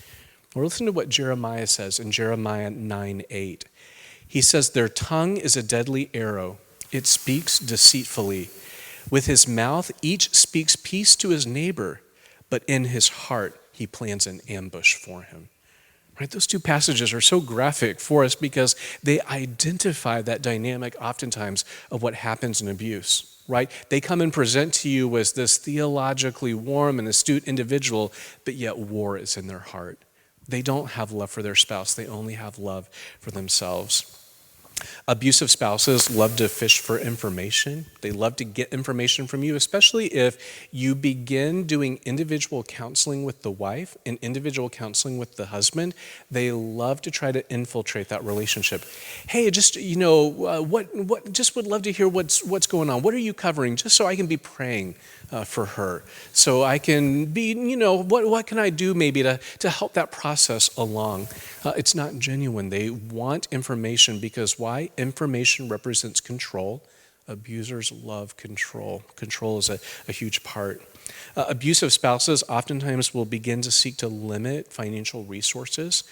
Or listen to what Jeremiah says in Jeremiah 9:8. He says, their tongue is a deadly arrow. It speaks deceitfully. With his mouth, each speaks peace to his neighbor, but in his heart, he plans an ambush for him. Right? Those two passages are so graphic for us because they identify that dynamic oftentimes of what happens in abuse. Right? They come and present to you as this theologically warm and astute individual, but yet war is in their heart. They don't have love for their spouse. They only have love for themselves. Abusive spouses love to fish for information. They love to get information from you, especially if you begin doing individual counseling with the wife and individual counseling with the husband. They love to try to infiltrate that relationship. Hey, just what? Just would love to hear what's going on. What are you covering? Just so I can be praying for her, so I can be, what can I do maybe to help that process along? It's not genuine. They want information because why? Information represents control. Abusers love control. Control is a huge part. Abusive spouses oftentimes will begin to seek to limit financial resources.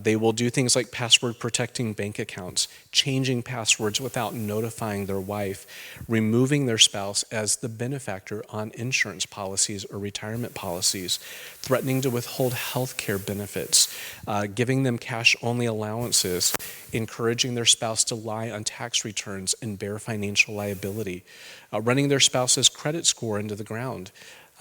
They will do things like password protecting bank accounts, changing passwords without notifying their wife, removing their spouse as the benefactor on insurance policies or retirement policies, threatening to withhold health care benefits, giving them cash-only allowances, encouraging their spouse to lie on tax returns and bear financial liability, running their spouse's credit score into the ground,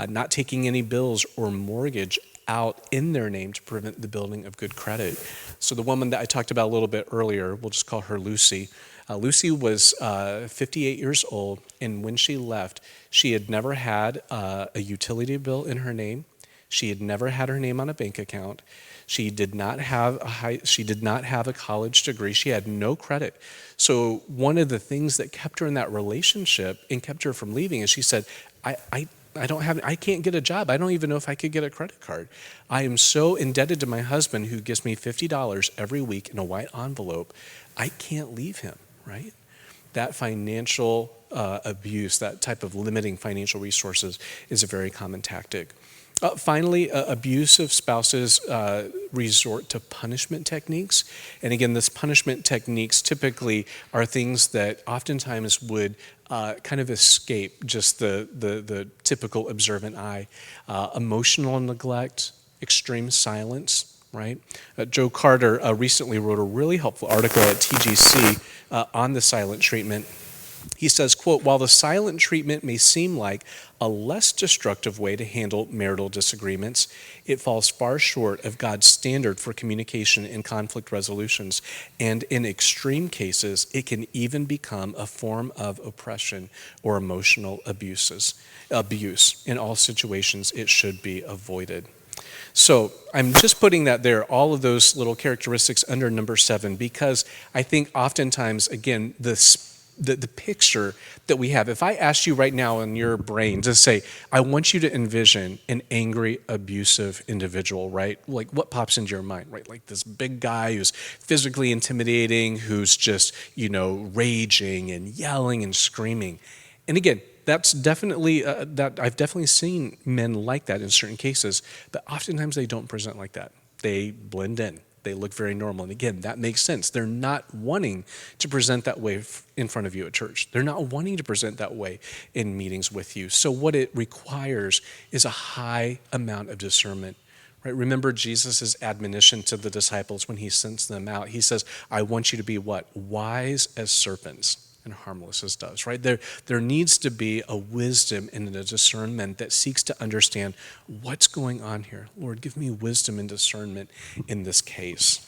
not taking any bills or mortgage out in their name to prevent the building of good credit. So the woman that I talked about a little bit earlier, we'll just call her Lucy. Lucy was 58 years old, and when she left, she had never had a utility bill in her name. She had never had her name on a bank account. She did not have a college degree. She had no credit. So one of the things that kept her in that relationship and kept her from leaving is she said, I can't get a job. I don't even know if I could get a credit card. I am so indebted to my husband who gives me $50 every week in a white envelope. I can't leave him, right? That financial abuse, that type of limiting financial resources is a very common tactic. Finally, abusive spouses resort to punishment techniques. And again, this punishment techniques typically are things that oftentimes would kind of escape just the typical observant eye. Emotional neglect, extreme silence, right? Joe Carter recently wrote a really helpful article at TGC on the silent treatment. He says, quote, while the silent treatment may seem like a less destructive way to handle marital disagreements, it falls far short of God's standard for communication and conflict resolutions. And in extreme cases, it can even become a form of oppression or emotional abuse. In all situations, it should be avoided. So I'm just putting that there, all of those little characteristics under number 7, because I think oftentimes, again, the picture that we have, if I asked you right now in your brain to say, I want you to envision an angry, abusive individual, right? Like what pops into your mind, right? Like this big guy who's physically intimidating, who's just, raging and yelling and screaming. And again, that's definitely, that I've definitely seen men like that in certain cases, but oftentimes they don't present like that. They blend in. They look very normal. And again, that makes sense. They're not wanting to present that way in front of you at church. They're not wanting to present that way in meetings with you. So what it requires is a high amount of discernment. Right? Remember Jesus' admonition to the disciples when he sends them out. He says, I want you to be what? Wise as serpents and harmless as doves, right? There needs to be a wisdom and a discernment that seeks to understand what's going on here. Lord, give me wisdom and discernment in this case.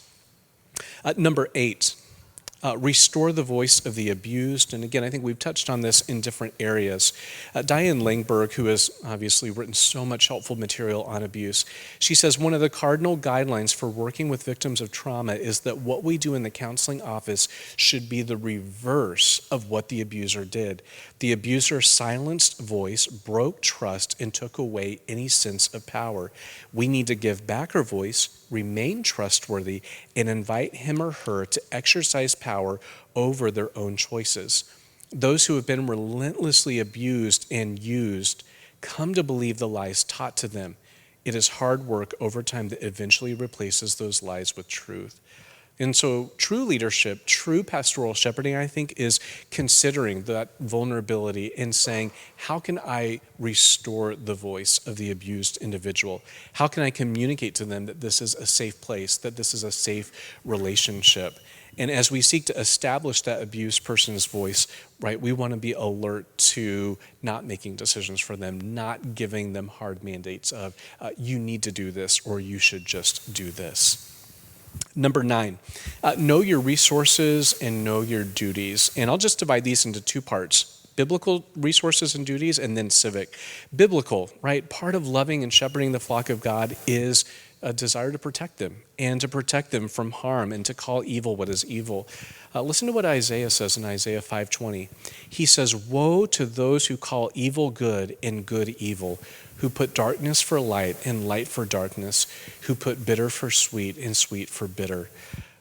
Number 8, restore the voice of the abused. And again, I think we've touched on this in different areas. Diane Langberg, who has obviously written so much helpful material on abuse, she says one of the cardinal guidelines for working with victims of trauma is that what we do in the counseling office should be the reverse of what the abuser did. The abuser's silenced voice broke trust and took away any sense of power. We need to give back her voice, remain trustworthy, and invite him or her to exercise power over their own choices. Those who have been relentlessly abused and used come to believe the lies taught to them. It is hard work over time that eventually replaces those lies with truth. And so true leadership, true pastoral shepherding, I think, is considering that vulnerability and saying, how can I restore the voice of the abused individual? How can I communicate to them that this is a safe place, that this is a safe relationship? And as we seek to establish that abused person's voice, right, we want to be alert to not making decisions for them, not giving them hard mandates of, you need to do this or you should just do this. Number 9, know your resources and know your duties. And I'll just divide these into two parts. Biblical resources and duties, and then civic. Biblical, right? Part of loving and shepherding the flock of God is a desire to protect them and to protect them from harm and to call evil what is evil. Listen to what Isaiah says in Isaiah 5:20. He says, "Woe to those who call evil good and good evil, who put darkness for light and light for darkness, who put bitter for sweet and sweet for bitter."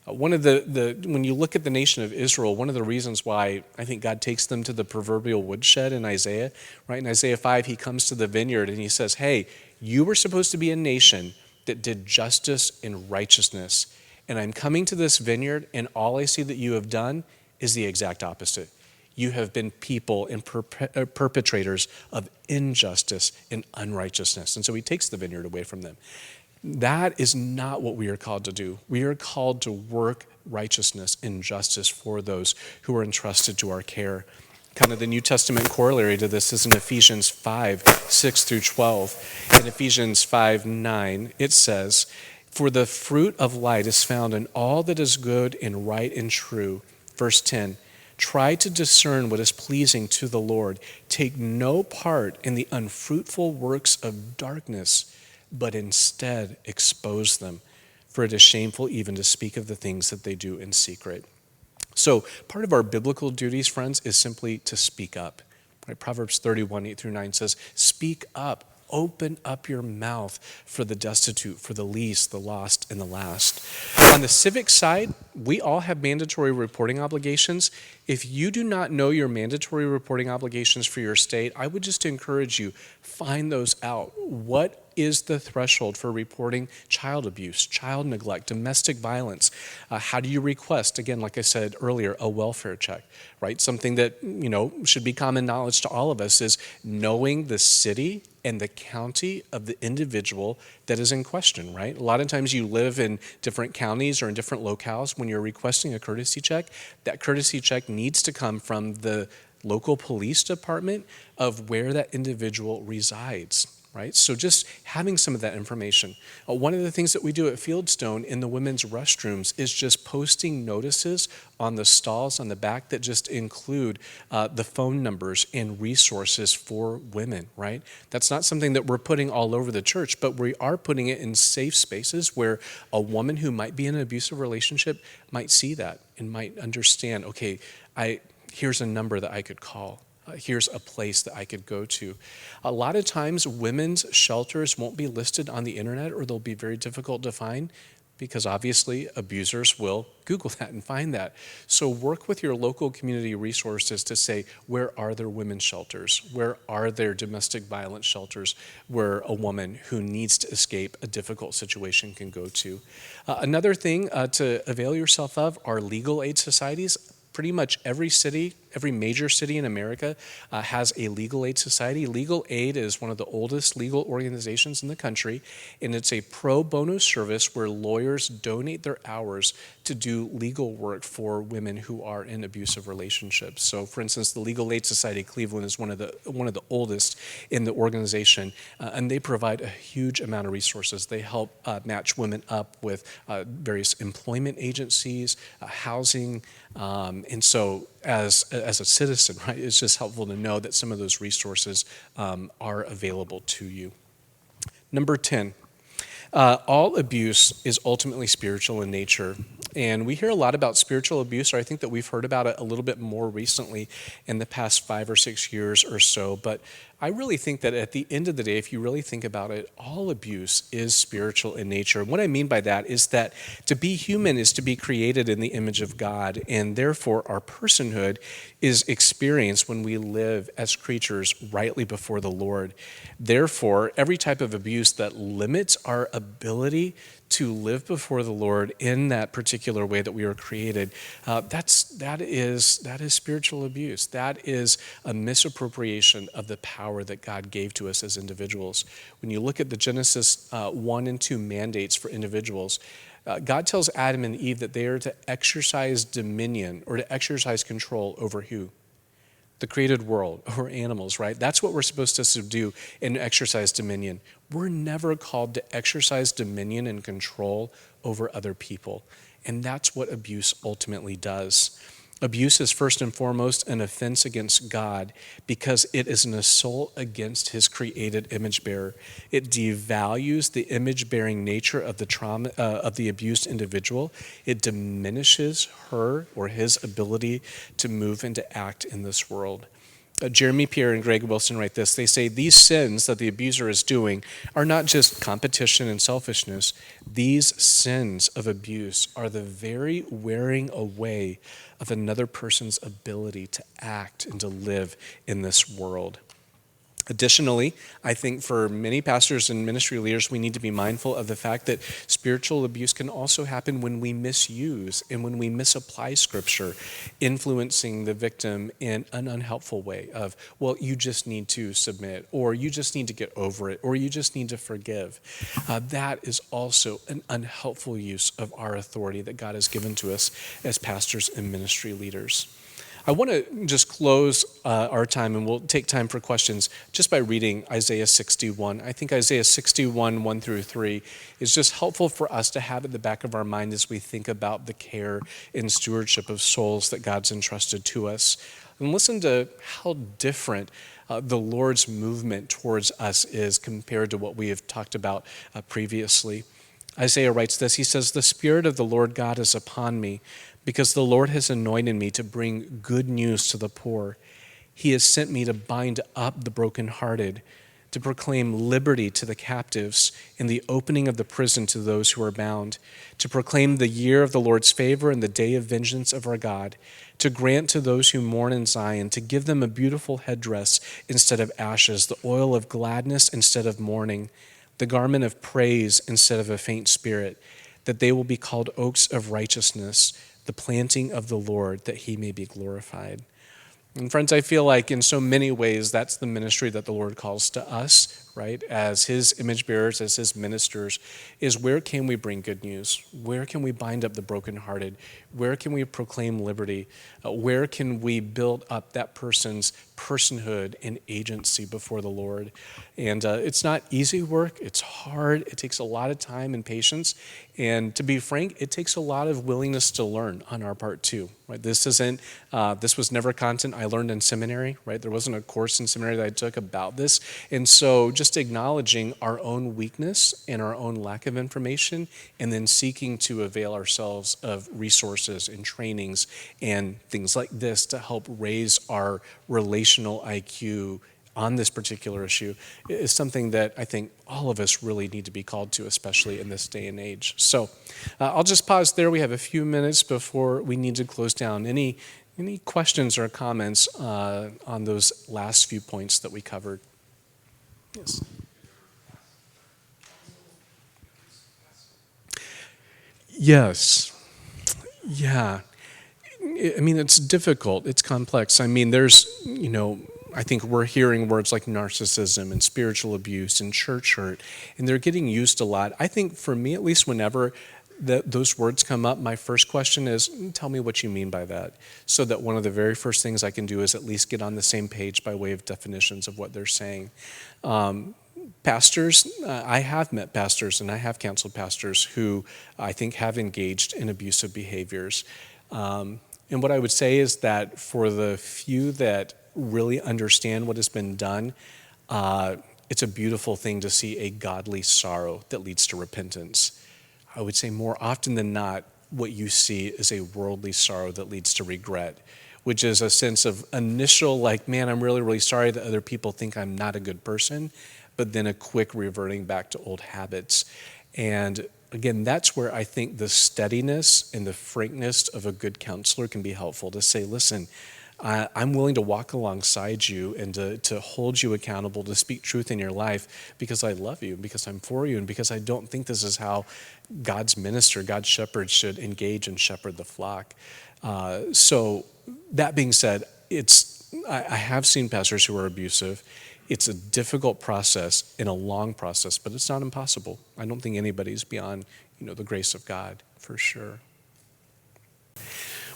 One of when you look at the nation of Israel, one of the reasons why I think God takes them to the proverbial woodshed in Isaiah, right? In Isaiah 5, he comes to the vineyard and he says, hey, you were supposed to be a nation that did justice and righteousness. And I'm coming to this vineyard, and all I see that you have done is the exact opposite. You have been people and perpetrators of injustice and unrighteousness. And so he takes the vineyard away from them. That is not what we are called to do. We are called to work righteousness and justice for those who are entrusted to our care. Kind of the New Testament corollary to this is in Ephesians 5:6-12. In Ephesians 5:9, it says, "For the fruit of light is found in all that is good and right and true." Verse 10, "Try to discern what is pleasing to the Lord. Take no part in the unfruitful works of darkness, but instead expose them. For it is shameful even to speak of the things that they do in secret." So part of our biblical duties, friends, is simply to speak up. Right? Proverbs 31:8-9 says, "Speak up, open up your mouth for the destitute, for the least, the lost, and the last." On the civic side, we all have mandatory reporting obligations. If you do not know your mandatory reporting obligations for your state, I would just encourage you, find those out. What is the threshold for reporting child abuse, child neglect, domestic violence? How do you request, again, like I said earlier, a welfare check, right? Something that, should be common knowledge to all of us is knowing the city and the county of the individual that is in question, right? A lot of times you live in different counties or in different locales. When you're requesting a courtesy check, that courtesy check needs to come from the local police department of where that individual resides, right? So just having some of that information. One of the things that we do at Fieldstone in the women's restrooms is just posting notices on the stalls on the back that just include the phone numbers and resources for women, right? That's not something that we're putting all over the church, but we are putting it in safe spaces where a woman who might be in an abusive relationship might see that and might understand, okay, here's a number that I could call. Here's a place that I could go to. A lot of times women's shelters won't be listed on the internet, or they'll be very difficult to find because obviously abusers will Google that and find that. So work with your local community resources to say, where are there women's shelters? Where are there domestic violence shelters where a woman who needs to escape a difficult situation can go to? Another thing to avail yourself of are legal aid societies. Pretty much every major city in America has a legal aid society. Legal aid is one of the oldest legal organizations in the country, and it's a pro bono service where lawyers donate their hours to do legal work for women who are in abusive relationships. So, for instance, the Legal Aid Society of Cleveland is one of the oldest in the organization, and they provide a huge amount of resources. They help match women up with various employment agencies, housing. And so as a citizen, right, it's just helpful to know that some of those resources are available to you. Number 10, all abuse is ultimately spiritual in nature. And we hear a lot about spiritual abuse, or I think that we've heard about it a little bit more recently in the past 5 or 6 years or so. But I really think that at the end of the day, if you really think about it, all abuse is spiritual in nature. And what I mean by that is that to be human is to be created in the image of God, and therefore our personhood is experienced when we live as creatures rightly before the Lord. Therefore, every type of abuse that limits our ability to live before the Lord in that particular way that we were created, that is spiritual abuse. That is a misappropriation of the power that God gave to us as individuals. When you look at the Genesis 1 and 2 mandates for individuals, God tells Adam and Eve that they are to exercise dominion or to exercise control over who? The created world, or animals, right? That's what we're supposed to subdue and exercise dominion. We're never called to exercise dominion and control over other people. And that's what abuse ultimately does. Abuse is first and foremost an offense against God because it is an assault against his created image bearer. It devalues the image bearing nature of the trauma of the abused individual. It diminishes her or his ability to move and to act in this world. Jeremy Pierre and Greg Wilson write this. They say these sins that the abuser is doing are not just competition and selfishness. These sins of abuse are the very wearing away of another person's ability to act and to live in this world. Additionally, I think for many pastors and ministry leaders, we need to be mindful of the fact that spiritual abuse can also happen when we misuse and when we misapply Scripture, influencing the victim in an unhelpful way of, well, you just need to submit, or you just need to get over it, or you just need to forgive. That is also an unhelpful use of our authority that God has given to us as pastors and ministry leaders. I want to just close our time, and we'll take time for questions, just by reading Isaiah 61. I think Isaiah 61, 1 through 3, is just helpful for us to have at the back of our mind as we think about the care and stewardship of souls that God's entrusted to us. And listen to how different the Lord's movement towards us is compared to what we have talked about previously. Isaiah writes this. He says, "The Spirit of the Lord God is upon me, because the Lord has anointed me to bring good news to the poor. He has sent me to bind up the brokenhearted, to proclaim liberty to the captives and the opening of the prison to those who are bound, to proclaim the year of the Lord's favor and the day of vengeance of our God, to grant to those who mourn in Zion, to give them a beautiful headdress instead of ashes, the oil of gladness instead of mourning, the garment of praise instead of a faint spirit, that they will be called oaks of righteousness, the planting of the Lord, that he may be glorified." And friends, I feel like in so many ways, that's the ministry that the Lord calls to us, right? As his image bearers, as his ministers, is where can we bring good news? Where can we bind up the brokenhearted? Where can we proclaim liberty? Where can we build up that person's personhood and agency before the Lord? And it's not easy work. It's hard. It takes a lot of time and patience. And to be frank, it takes a lot of willingness to learn on our part too, right? This was never content I learned in seminary, right? There wasn't a course in seminary that I took about this. And so just acknowledging our own weakness and our own lack of information, and then seeking to avail ourselves of resources and trainings and things like this to help raise our relational IQ on this particular issue is something that I think all of us really need to be called to, especially in this day and age. So I'll just pause there. We have a few minutes before we need to close down. Any questions or comments on those last few points that we covered? Yes. Yes. Yeah. I mean, it's difficult. It's complex. I mean, I think we're hearing words like narcissism and spiritual abuse and church hurt, and they're getting used a lot. I think for me, at least, whenever those words come up, my first question is, tell me what you mean by that, so that one of the very first things I can do is at least get on the same page by way of definitions of what they're saying. Pastors, I have met pastors and I have counseled pastors who I think have engaged in abusive behaviors. And what I would say is that for the few that really understand what has been done, it's a beautiful thing to see a godly sorrow that leads to repentance. I would say more often than not, what you see is a worldly sorrow that leads to regret, which is a sense of initial, like, man, I'm really, really sorry that other people think I'm not a good person, but then a quick reverting back to old habits. And again, that's where I think the steadiness and the frankness of a good counselor can be helpful, to say, listen, I'm willing to walk alongside you and to hold you accountable, to speak truth in your life because I love you, because I'm for you, and because I don't think this is how God's minister, God's shepherd should engage and shepherd the flock. So that being said, I have seen pastors who are abusive. It's a difficult process and a long process, but it's not impossible. I don't think anybody's beyond, the grace of God, for sure.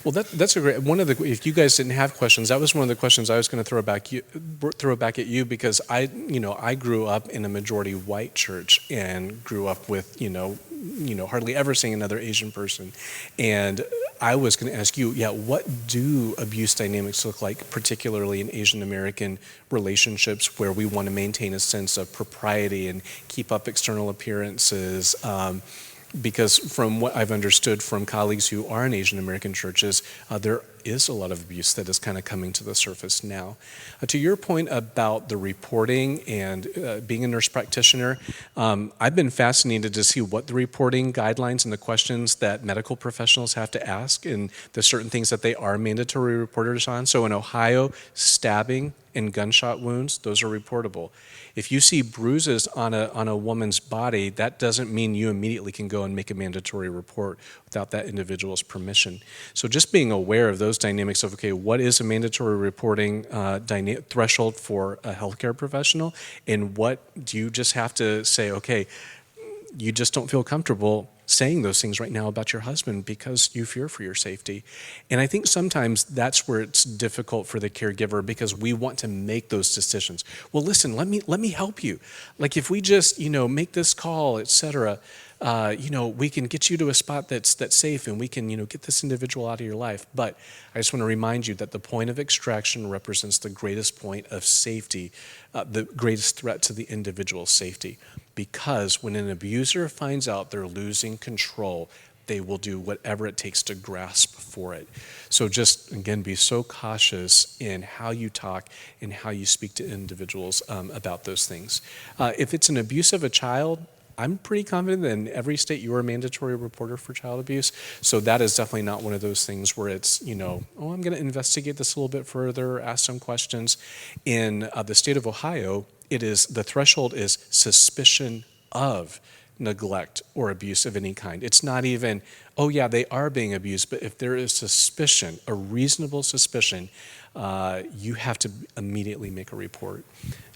Well, that's a great if you guys didn't have questions, that was one of the questions I was going to throw back at you, because I grew up in a majority white church and grew up with hardly ever seeing another Asian person. And I was going to ask you, what do abuse dynamics look like, particularly in Asian American relationships where we want to maintain a sense of propriety and keep up external appearances? Because from what I've understood from colleagues who are in Asian American churches, there is a lot of abuse that is kind of coming to the surface now. To your point about the reporting and being a nurse practitioner, I've been fascinated to see what the reporting guidelines and the questions that medical professionals have to ask and the certain things that they are mandatory reporters on. So in Ohio, stabbing and gunshot wounds, those are reportable. If you see bruises on a woman's body, that doesn't mean you immediately can go and make a mandatory report without that individual's permission. So just being aware of those dynamics of, okay, what is a mandatory reporting threshold for a healthcare professional, and what do you just have to say, okay, you just don't feel comfortable saying those things right now about your husband because you fear for your safety. And I think sometimes that's where it's difficult for the caregiver because we want to make those decisions. Well, listen, let me help you. Like if we just, make this call, et cetera, we can get you to a spot that's safe and we can, get this individual out of your life. But I just want to remind you that the point of extraction represents the greatest point of safety, the greatest threat to the individual's safety. Because when an abuser finds out they're losing control, they will do whatever it takes to grasp for it. So just, again, be so cautious in how you talk and how you speak to individuals about those things. If it's an abuse of a child, I'm pretty confident that in every state you are a mandatory reporter for child abuse. So that is definitely not one of those things where it's, I'm going to investigate this a little bit further, ask some questions. In the state of Ohio, the threshold is suspicion of neglect or abuse of any kind. It's not even, they are being abused, but if there is suspicion, a reasonable suspicion, you have to immediately make a report.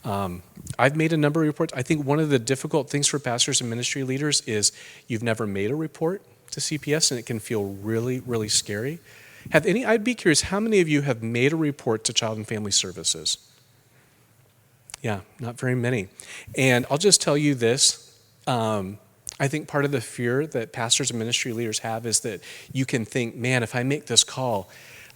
I've made a number of reports. I think one of the difficult things for pastors and ministry leaders is you've never made a report to CPS and it can feel really, really scary. I'd be curious, how many of you have made a report to Child and Family Services? Yeah, not very many. And I'll just tell you this. I think part of the fear that pastors and ministry leaders have is that you can think, man, if I make this call,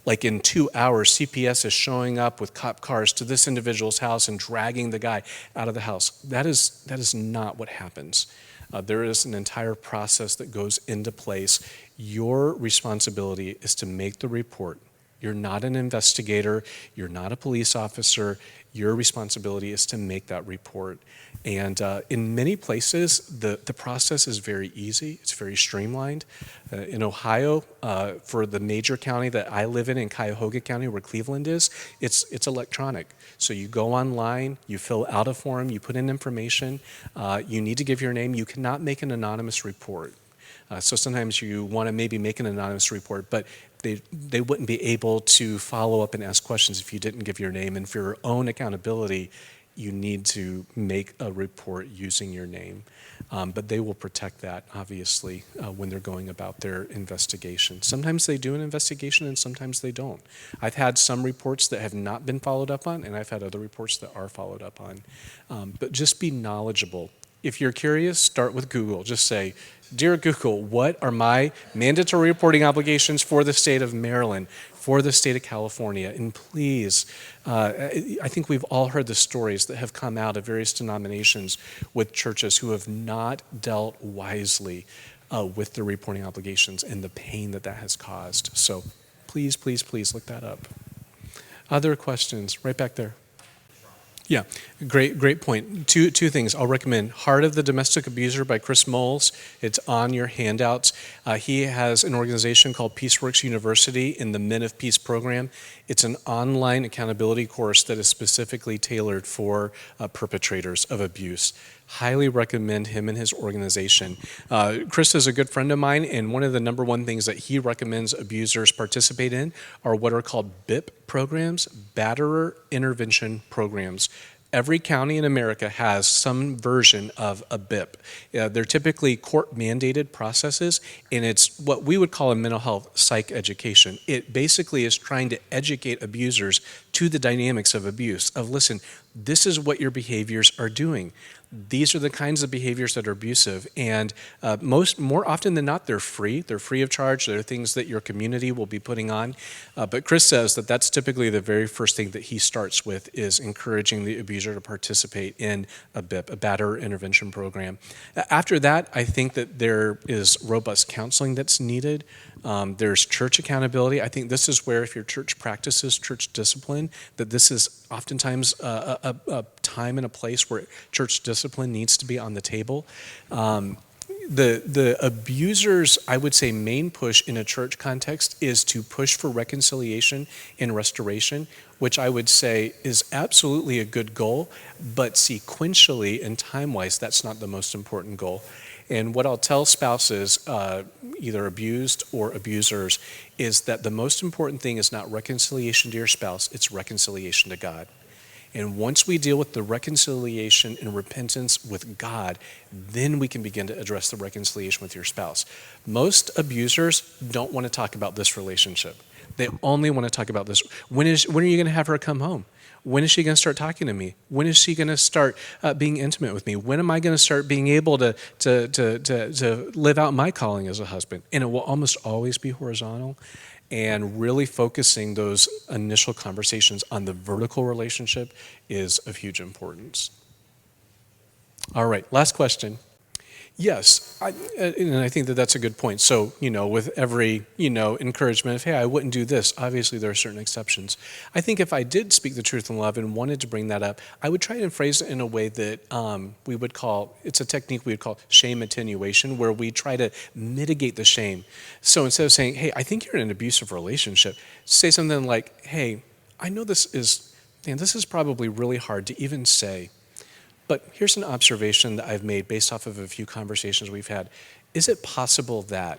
like in 2 hours, CPS is showing up with cop cars to this individual's house and dragging the guy out of the house. That is not what happens. There is an entire process that goes into place. Your responsibility is to make the report. You're not an investigator. You're not a police officer. Your responsibility is to make that report. And in many places, the process is very easy. It's very streamlined. In Ohio, for the major county that I live in Cuyahoga County, where Cleveland is, it's electronic. So you go online, you fill out a form, you put in information. You need to give your name. You cannot make an anonymous report. So sometimes you want to maybe make an anonymous report, but they wouldn't be able to follow up and ask questions if you didn't give your name. And for your own accountability, you need to make a report using your name. But they will protect that, obviously, when they're going about their investigation. Sometimes they do an investigation and sometimes they don't. I've had some reports that have not been followed up on, and I've had other reports that are followed up on. But just be knowledgeable. If you're curious, start with Google. Just say, "Dear Google, what are my mandatory reporting obligations for the state of Maryland, for the state of California?" And please, I think we've all heard the stories that have come out of various denominations with churches who have not dealt wisely with their reporting obligations and the pain that has caused. So please, please, please look that up. Other questions? Right back there. Yeah, great point. Two things I'll recommend. Heart of the Domestic Abuser by Chris Moles. It's on your handouts. He has an organization called Peaceworks University in the Men of Peace program. It's an online accountability course that is specifically tailored for perpetrators of abuse. Highly recommend him and his organization. Chris is a good friend of mine, and one of the number one things that he recommends abusers participate in are what are called BIP programs, Batterer Intervention Programs. Every county in America has some version of a BIP. They're typically court-mandated processes, and it's what we would call a mental health psych education. It basically is trying to educate abusers to the dynamics of abuse, of listen, this is what your behaviors are doing. These are the kinds of behaviors that are abusive, and more often than not, they're free. They're free of charge. They're things that your community will be putting on. But Chris says that that's typically the very first thing that he starts with is encouraging the abuser to participate in a BIP, a batter intervention program. After that, I think that there is robust counseling that's needed. There's church accountability. I think this is where, if your church practices church discipline, that this is oftentimes a time and a place where church discipline needs to be on the table. The abuser's, I would say, main push in a church context is to push for reconciliation and restoration, which I would say is absolutely a good goal, but sequentially and time-wise, that's not the most important goal. And what I'll tell spouses, either abused or abusers, is that the most important thing is not reconciliation to your spouse, it's reconciliation to God. And once we deal with the reconciliation and repentance with God, then we can begin to address the reconciliation with your spouse. Most abusers don't want to talk about this relationship. They only want to talk about this. When are you going to have her come home? When is she going to start talking to me? When is she going to start being intimate with me? When am I going to start being able to live out my calling as a husband? And it will almost always be horizontal. And really focusing those initial conversations on the vertical relationship is of huge importance. All right, last question. Yes, and I think that that's a good point. So, with every, encouragement of, hey, I wouldn't do this, obviously there are certain exceptions. I think if I did speak the truth in love and wanted to bring that up, I would try and phrase it in a way that we would call, it's a technique we would call shame attenuation, where we try to mitigate the shame. So instead of saying, hey, I think you're in an abusive relationship, say something like, hey, I know this is probably really hard to even say, but here's an observation that I've made based off of a few conversations we've had. Is it possible that,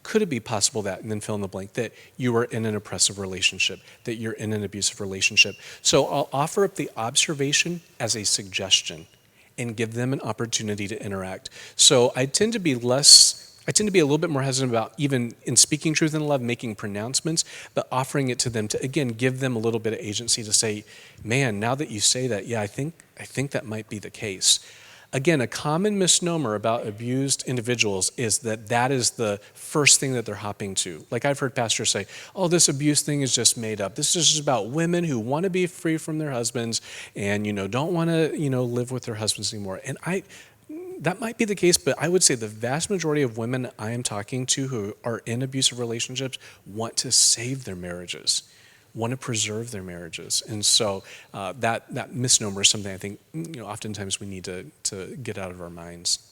could it be possible that, and then fill in the blank, that you are in an oppressive relationship, that you're in an abusive relationship? So I'll offer up the observation as a suggestion and give them an opportunity to interact. So I tend to be a little bit more hesitant about, even in speaking truth in love, making pronouncements, but offering it to them to, again, give them a little bit of agency to say, man, now that you say that, yeah, I think that might be the case. Again, a common misnomer about abused individuals is that is the first thing that they're hopping to. Like I've heard pastors say, oh, this abuse thing is just made up. This is just about women who want to be free from their husbands and, don't want to, live with their husbands anymore. And that might be the case, but I would say the vast majority of women I am talking to who are in abusive relationships want to save their marriages, want to preserve their marriages. And so that misnomer is something I think oftentimes we need to get out of our minds.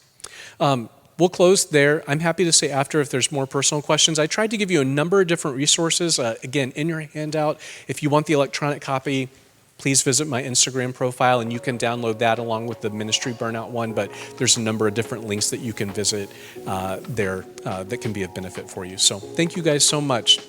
We'll close there. I'm happy to say after if there's more personal questions. I tried to give you a number of different resources. Again, in your handout, if you want the electronic copy, please visit my Instagram profile and you can download that along with the ministry burnout one, but there's a number of different links that you can visit there that can be of benefit for you. So thank you guys so much.